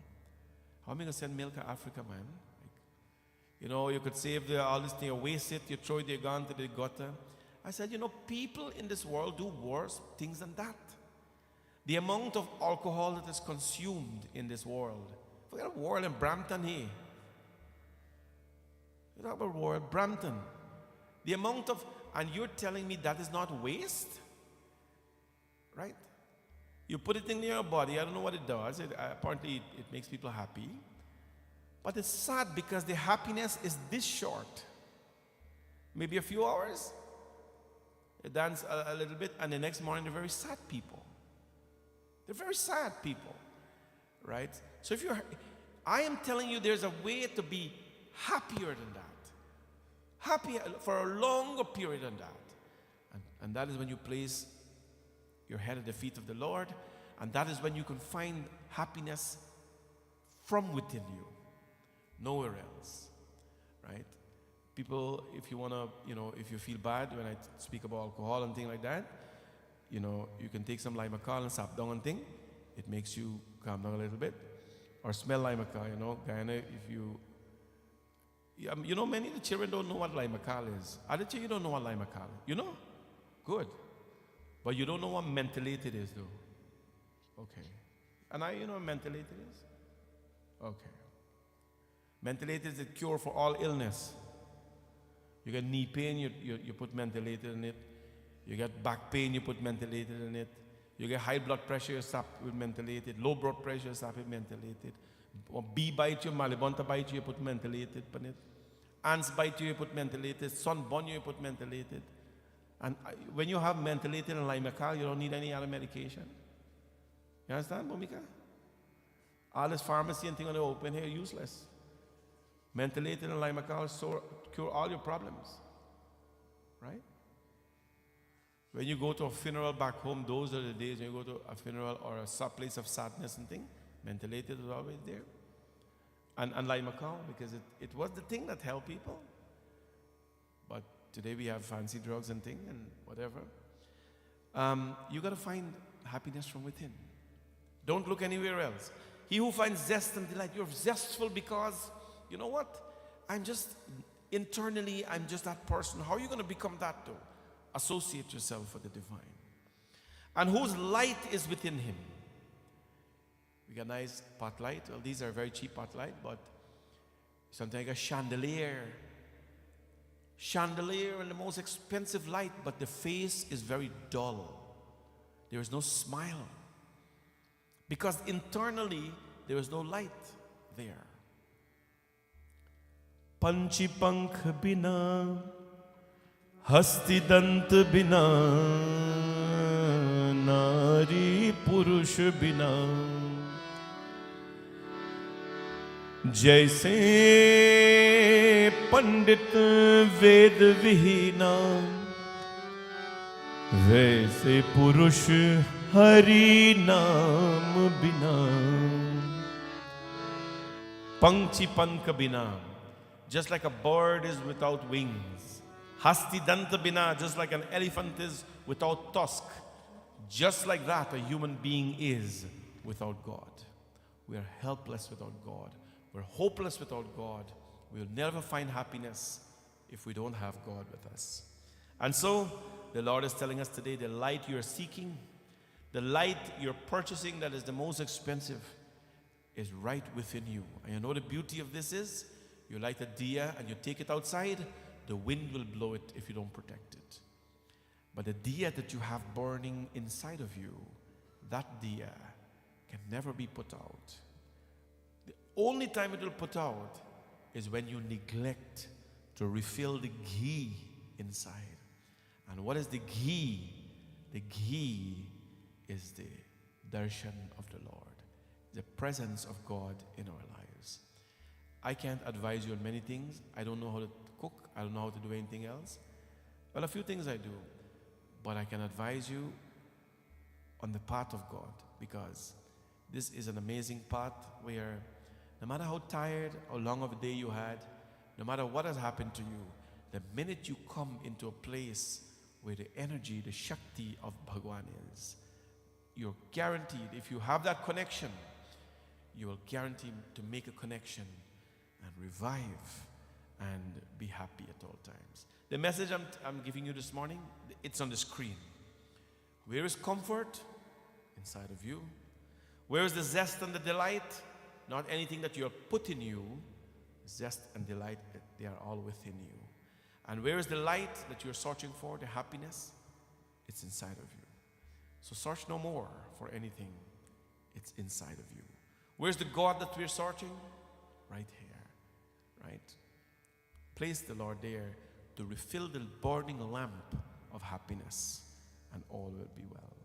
How am I going to send milk to Africa, man? Like, you know, you could save all this thing, you waste it, you throw it, you're gone to the gutter. I said, you know, people in this world do worse things than that. The amount of alcohol that is consumed in this world. Forget about world in Brampton here. You talk about world, Brampton. The amount of, and you're telling me that is not waste? Right? You put it in your body, I don't know what it does. Apparently it makes people happy. But it's sad because the happiness is this short. Maybe a few hours. They dance a little bit, and the next morning they're very sad people. They're very sad people, right? So I am telling you there's a way to be happier than that. Happy for a longer period than that. And that is when you place your head at the feet of the Lord, and that is when you can find happiness from within you. Nowhere else, right? People, if you want to, if you feel bad when I speak about alcohol and things like that, you can take some Limacal and sap down and thing. It makes you calm down a little bit. Or smell Limacal, Guyana, if you, many of the children don't know what Limacal is. Other children, you don't know what Limacal is. You know? Good. But you don't know what mentholated is, though. Okay. And you know what mentholated is? Okay. Mentholated is a cure for all illness. You get knee pain, you put mentholated in it. You get back pain, you put mentholated in it. You get high blood pressure, you sap with mentholated. Low blood pressure, you sap with mentholated. Or bee bite you, malibonta bite you, you put mentholated in it. Ants bite you, you put mentholated. Sun burn you, you put mentholated. And when you have mentholated and Limacal, you don't need any other medication. You understand, Bhumika? All this pharmacy and thing on the open here, useless. Mentholated and Limacal cure all your problems. Right? When you go to a funeral back home, those are the days when you go to a funeral or a place of sadness and thing, mentholated was always there. And Limacal, because it was the thing that helped people. But today we have fancy drugs and thing and whatever. You got to find happiness from within. Don't look anywhere else. He who finds zest and delight, you're zestful because, you know what? Internally, I'm just that person. How are you going to become that though? Associate yourself with the divine. And whose light is within him. We got nice pot light. Well, these are very cheap pot light, but sometimes a chandelier. Chandelier and the most expensive light, but the face is very dull. There is no smile. Because internally, there is no light there. Panchi pankh bina, hasti dant bina, nari purush bina. जैसे पंडित वेद विहीना, वैसे पुरुष हरि नाम बिना. Panchi panka bina, just like a bird is without wings. Hasti danta bina, just like an elephant is without tusk. Just like that, a human being is without God. We are helpless without God. We're hopeless without God. We'll never find happiness if we don't have God with us. And so, the Lord is telling us today, the light you're seeking, the light you're purchasing that is the most expensive, is right within you. And you know the beauty of this is, you light a diya and you take it outside, the wind will blow it if you don't protect it. But the diya that you have burning inside of you, that diya can never be put out. The only time it will put out is when you neglect to refill the ghee inside. And what is the ghee? The ghee is the darshan of the Lord, the presence of God in our lives. I can't advise you on many things. I don't know how to cook. I don't know how to do anything else. Well, a few things I do. But I can advise you on the path of God, because this is an amazing path where no matter how tired or long of a day you had, no matter what has happened to you, the minute you come into a place where the energy, the Shakti of Bhagwan is, you're guaranteed, if you have that connection, you will guarantee to make a connection and revive and be happy at all times. The message I'm giving you this morning, it's on the screen. Where is comfort? Inside of you. Where is the zest and the delight? Not anything that you have put in you. Zest and delight, they are all within you. And where is the light that you're searching for, the happiness? It's inside of you. So search no more for anything. It's inside of you. Where's the God that we're searching? Right here. Right? Place the Lord there to refill the burning lamp of happiness, and all will be well.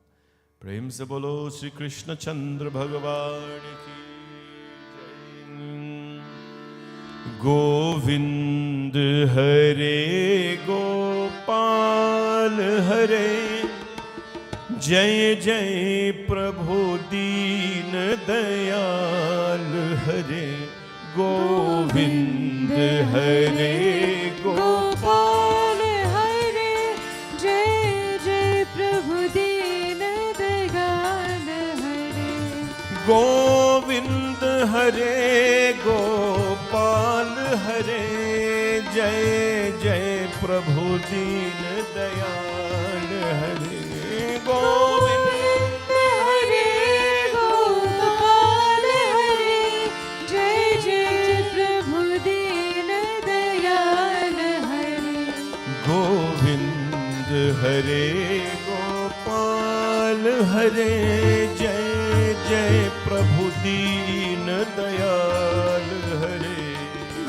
Prem se bolo Shri Krishna Chandra Bhagavan ki jai. Govind Hare Gopal Hare, Jai Jai Prabhu Deen Dayal Hare. Govind हरे गोपाल हरे जय जय प्रभु दीन दयाल हरे गोविंद हरे गोपाल हरे जय जय प्रभु दीन दयाल हरे गोविंद हरे गोपाल हरे जय जय प्रभु दीन दयाल हरे गोविंद हरे गोपाल हरे जय जय प्रभु दीन दयाल हरे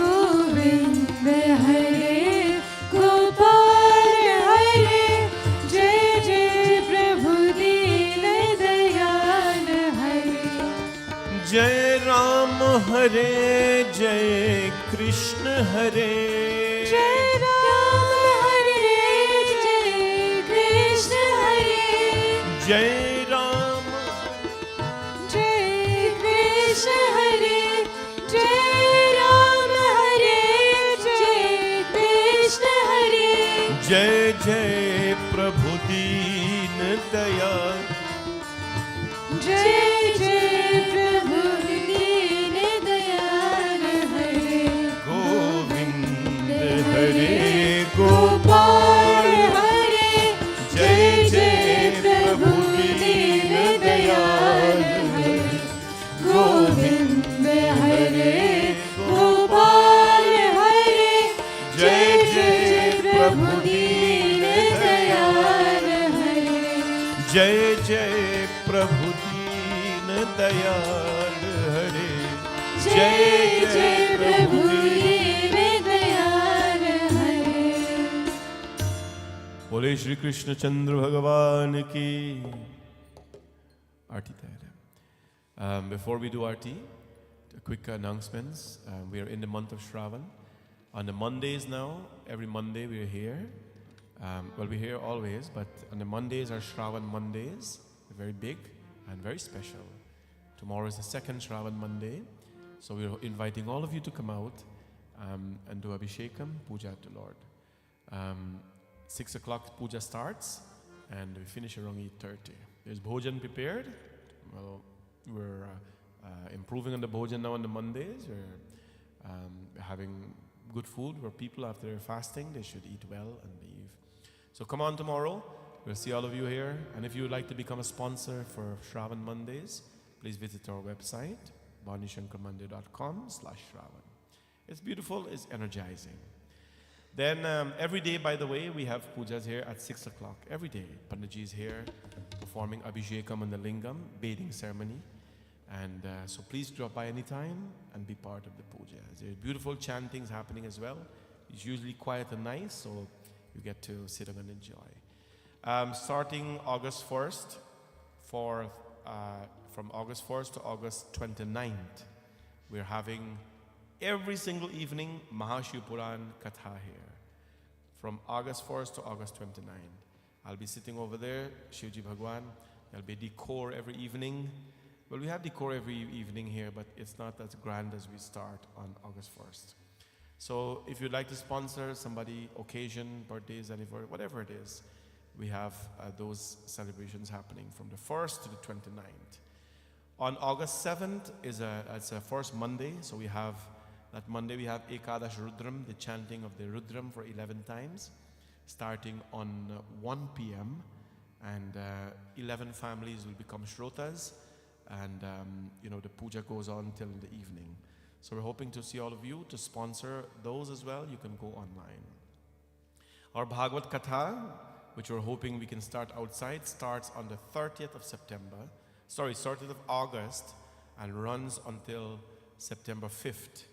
गोविंद हरे गोपाल हरे जय जय प्रभु दीन दयाल हरे जय राम हरे जय कृष्ण हरे जय राम हरे जय कृष्ण हरे जय राम जय कृष्ण हरे जय राम हरे जय कृष्ण हरे जय जय प्रभु दीन दयाल जय जय प्रभु दीन दयाल हरे गोविंद हरे गोपाल हरे जय जय प्रभु दीन दयाल हरे गोविंद हरे गोपाल हरे जय जय प्रभु दीन दयाल हरे जय जय प्रभु दीन दयाल हरे जय जय प्रभु दीन दयाल हरे बोले श्री कृष्ण चंद्र भगवान की आरती तैयार है. Before we do Aarti, quick announcements. We are in the month of Shravan. On the Mondays now, every Monday we are here. Well, we're here always, but on the Mondays are Shravan Mondays. They're very big and very special. Tomorrow is the second Shravan Monday, so we're inviting all of you to come out and do Abhishekam, Puja to Lord. 6 o'clock puja starts and we finish around 8:30. There's bhojan prepared. Well, we're improving on the bhojan now on the Mondays. We're having good food where people after they're fasting, they should eat well and leave. So come on tomorrow. We'll see all of you here. And if you would like to become a sponsor for Shravan Mondays, please visit our website, vanishankarmandir.com/Shravan. It's beautiful, it's energizing. Then every day, by the way, we have pujas here at 6 o'clock. Every day, Panditji is here performing Abhishekam and the Lingam, bathing ceremony. And so please drop by anytime and be part of the puja. There's beautiful chantings happening as well. It's usually quiet and nice, so you get to sit and enjoy. Starting August 1st, from August 1st to August 29th, we're having every single evening Mahashivapuran Katha here. From August 1st to August 29th. I'll be sitting over there, Shivji Bhagwan. There'll be decor every evening. Well, we have decor every evening here, but it's not as grand as we start on August 1st. So if you'd like to sponsor somebody, occasion, birthdays, anniversary, whatever it is, we have those celebrations happening from the 1st to the 29th. On August 7th it's a first Monday, so that Monday we have Ekadash Rudram, the chanting of the Rudram for 11 times, starting on 1 p.m. and 11 families will become Shrotas, and the puja goes on till the evening. So we're hoping to see all of you. To sponsor those as well, you can go online. Our Bhagavad Katha, which we're hoping we can start outside, starts on the 30th of August and runs until September 5th.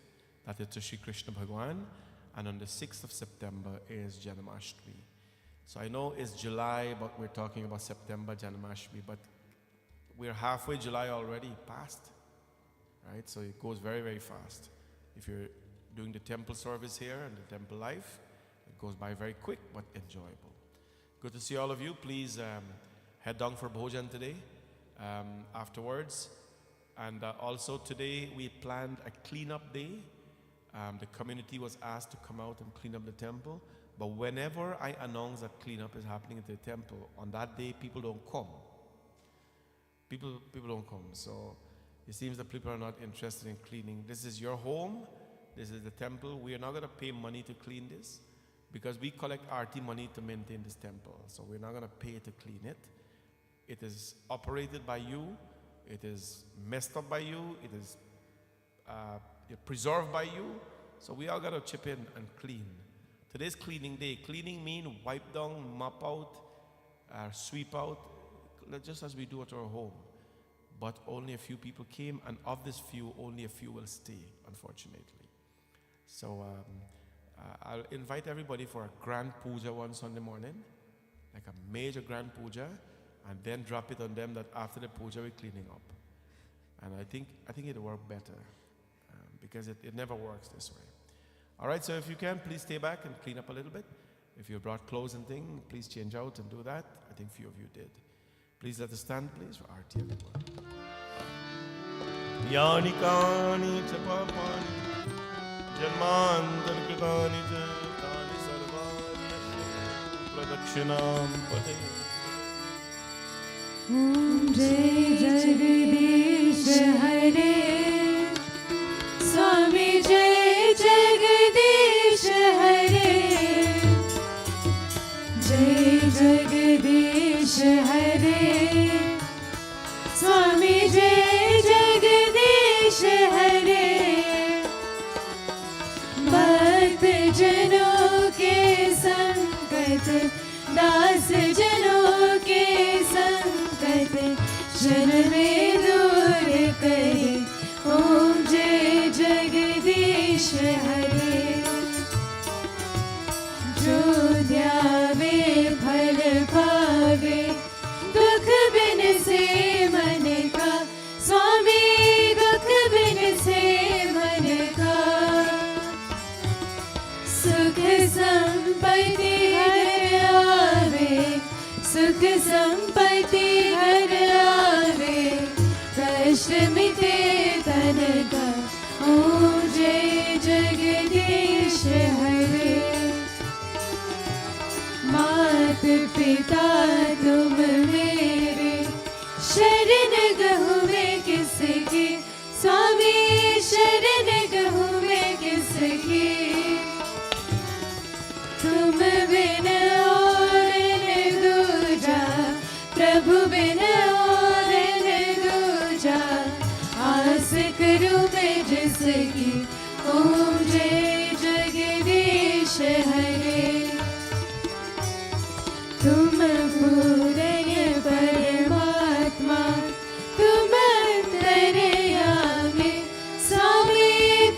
That is to Shri Krishna Bhagwan. And on the 6th of September is Janmashtami. So I know it's July, but we're talking about September, Janmashtami. But we're halfway July already, past. Right? So it goes very, very fast. If you're doing the temple service here and the temple life, it goes by very quick but enjoyable. Good to see all of you. Please head down for Bhojan today. Afterwards, And also today we planned a cleanup day. The community was asked to come out and clean up the temple. But whenever I announce that cleanup is happening at the temple, on that day people don't come. People don't come. So it seems that people are not interested in cleaning. This is your home. This is the temple. We are not going to pay money to clean this because we collect RT money to maintain this temple. So we're not going to pay to clean it. It is operated by you. It is messed up by you. It is preserved by you. So we all got to chip in and clean. Today's cleaning day. Cleaning means wipe down, mop out, sweep out, just as we do at our home. But only a few people came, and of this few, only a few will stay, unfortunately. So I'll invite everybody for a grand puja one Sunday morning, like a major grand puja, and then drop it on them that after the puja we're cleaning up. And I think it'll work better because it never works this way. All right, so if you can, please stay back and clean up a little bit. If you brought clothes and things, please change out and do that. I think few of you did. Please let us stand, please, for Arti, everyone. Yani kani cha papani janmantar kritani cha tani sarvani pradakshinam pate. Om Jai Jagdish Hare Swami Jai Jagdish Hare Jai Jagdish Hare Swami Jai Jagdish Hare Bhakt जनों के संकट दास जनों के संकट क्षण में दूर करे ओम जय जगदीश हरे जो ध्यावे फल पावे दुख बिन से मन का स्वामी दुख बिन से मन का सुख संपत्ति घर आवे सुख संपत्ति घर आवे कष्ट मिटे तन का ओम जय जगदीश हरे मात पिता तुम मेरे शरण गहूँ मैं किसकी स्वामी शरण गहूँ मैं किसकी तुम बिन और न दूजा प्रभु बिन और न दूजा आस करूं मैं जिसकी ओम जय जगदीश हरे तुम पूर्ण परमात्मा तुम अंतर्यामी स्वामी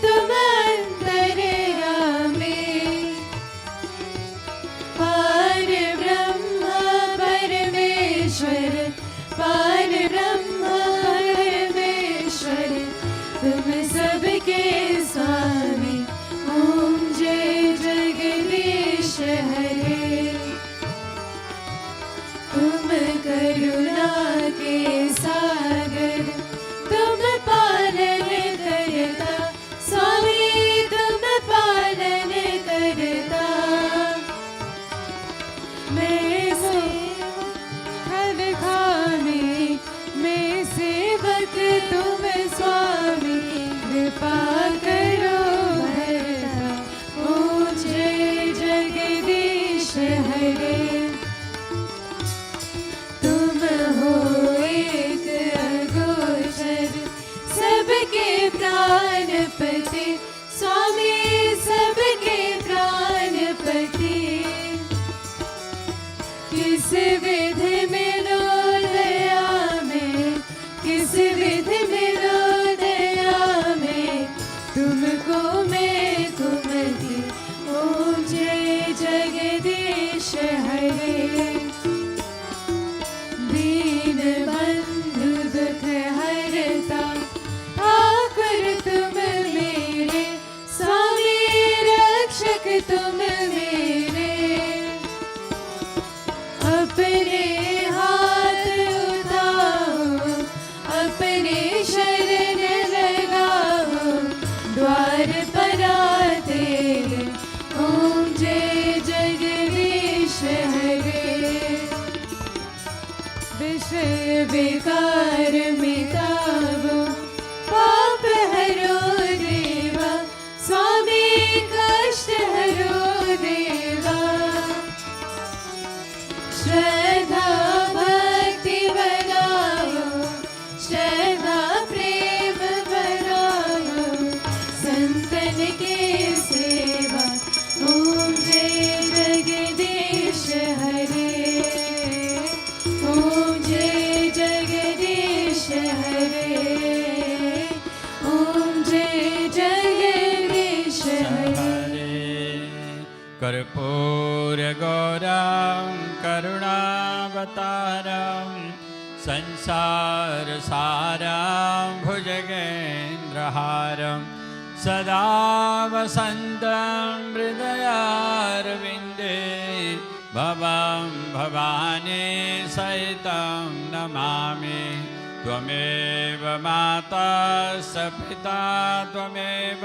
तुम अंतर्यामी पार ब्रह्म परमेश्वर तुम सबके स्वामी ओम जय जगदीश हरे तुम करुणा के सागर तुम पालन करता स्वामी तुम पालन करता मैं हर खाने मैं सेवक तुम स्वामी कृपा करो भरता ओम जय जगदीश हरे तुम हो एक अगोचर सबके प्राणपति स्वामी सबके प्राणपति किस विधि मिलो दया में किस विधि मिलो दया में तुमको मैं कुमति ओम जय जगदीश हरे दीन बंधु दुख हरता आकर तुम मेरे स्वामी जय हरे ओम जय जगदीश हरे कर्पूर गौरं करुणावतारं संसार सारं भुजगेन्द्रहारं सदा वसन्तं हृदयारविन्दे भवं भवानी सहितं नमामि त्वमेव माता स पिता त्वमेव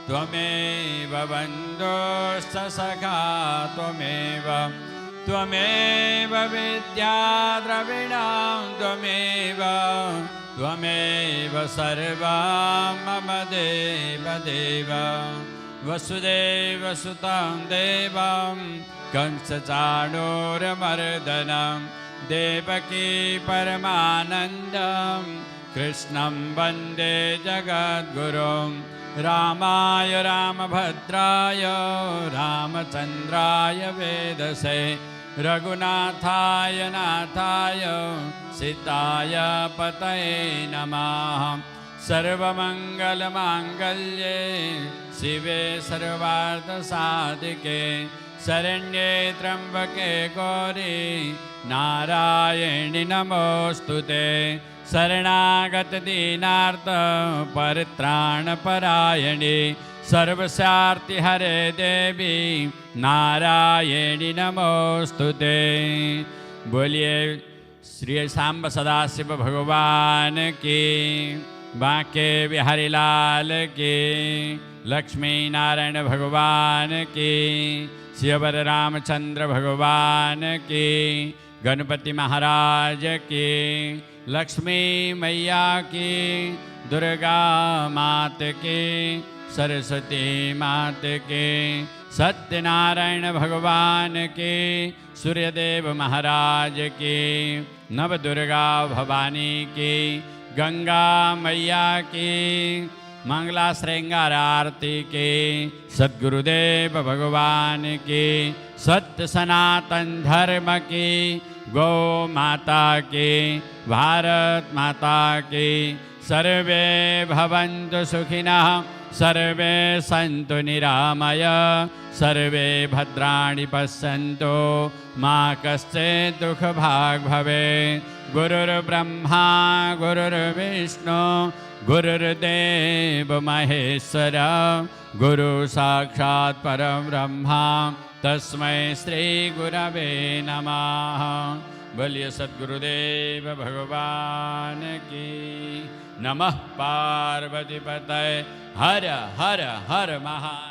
त्वमेव बन्धुश्च सखा त्वमेव त्वमेव विद्या द्रविणं त्वमेव त्वमेव सर्वं मम देवदेव वसुदेवसुतं देवं कंसचाणूरमर्दनं देवकी परमानन्दं कृष्णं वन्दे जगद्गुरुं रामाय रामभद्राय रामचन्द्राय वेदसे रघुनाथाय नाथाय सीताय पतये नमः सर्वमङ्गलमाङ्गल्ये शिवे सर्वार्थसाधिके शरण्ये त्र्यम्बके गौरी नारायणि नमोऽस्तुते शरणागतदीनार्थ परित्राणपरायणे सर्वस्यार्तिहरे देवी नारायणि नमोऽस्तुते। बोलिए श्री सांब सदाशिव भगवान की, बांके बिहारी लाल की, लक्ष्मी नारायण भगवान की, शिवर रामचंद्र भगवान की, गणपति महाराज की, लक्ष्मी मैया की, दुर्गा मात की, सरस्वती मात की, सत्यनारायण भगवान की, सूर्यदेव महाराज की, नवदुर्गा भवानी की, गंगा मैया की, मंगला श्रृंगार आरती की, सद्गुरुदेव भगवान की, सत्य सनातन धर्म की, गौ माता की, भारत माता की, सर्वे भवन्तु सुखिनः सर्वे सन्तु निरामय सर्वे भद्राणि पश्यन्तु मा कश्चित् दुःखभाग् भवेत्। गुरुर्ब्रह्मा गुरुर्विष्णु गुरुर्देव महेश्वर गुरु साक्षात् परं ब्रह्मा तस्मै श्री गुरवे नमः। बोलिए सद्गुरुदेव भगवान की। नमः पार्वती पतये हर हर हर महा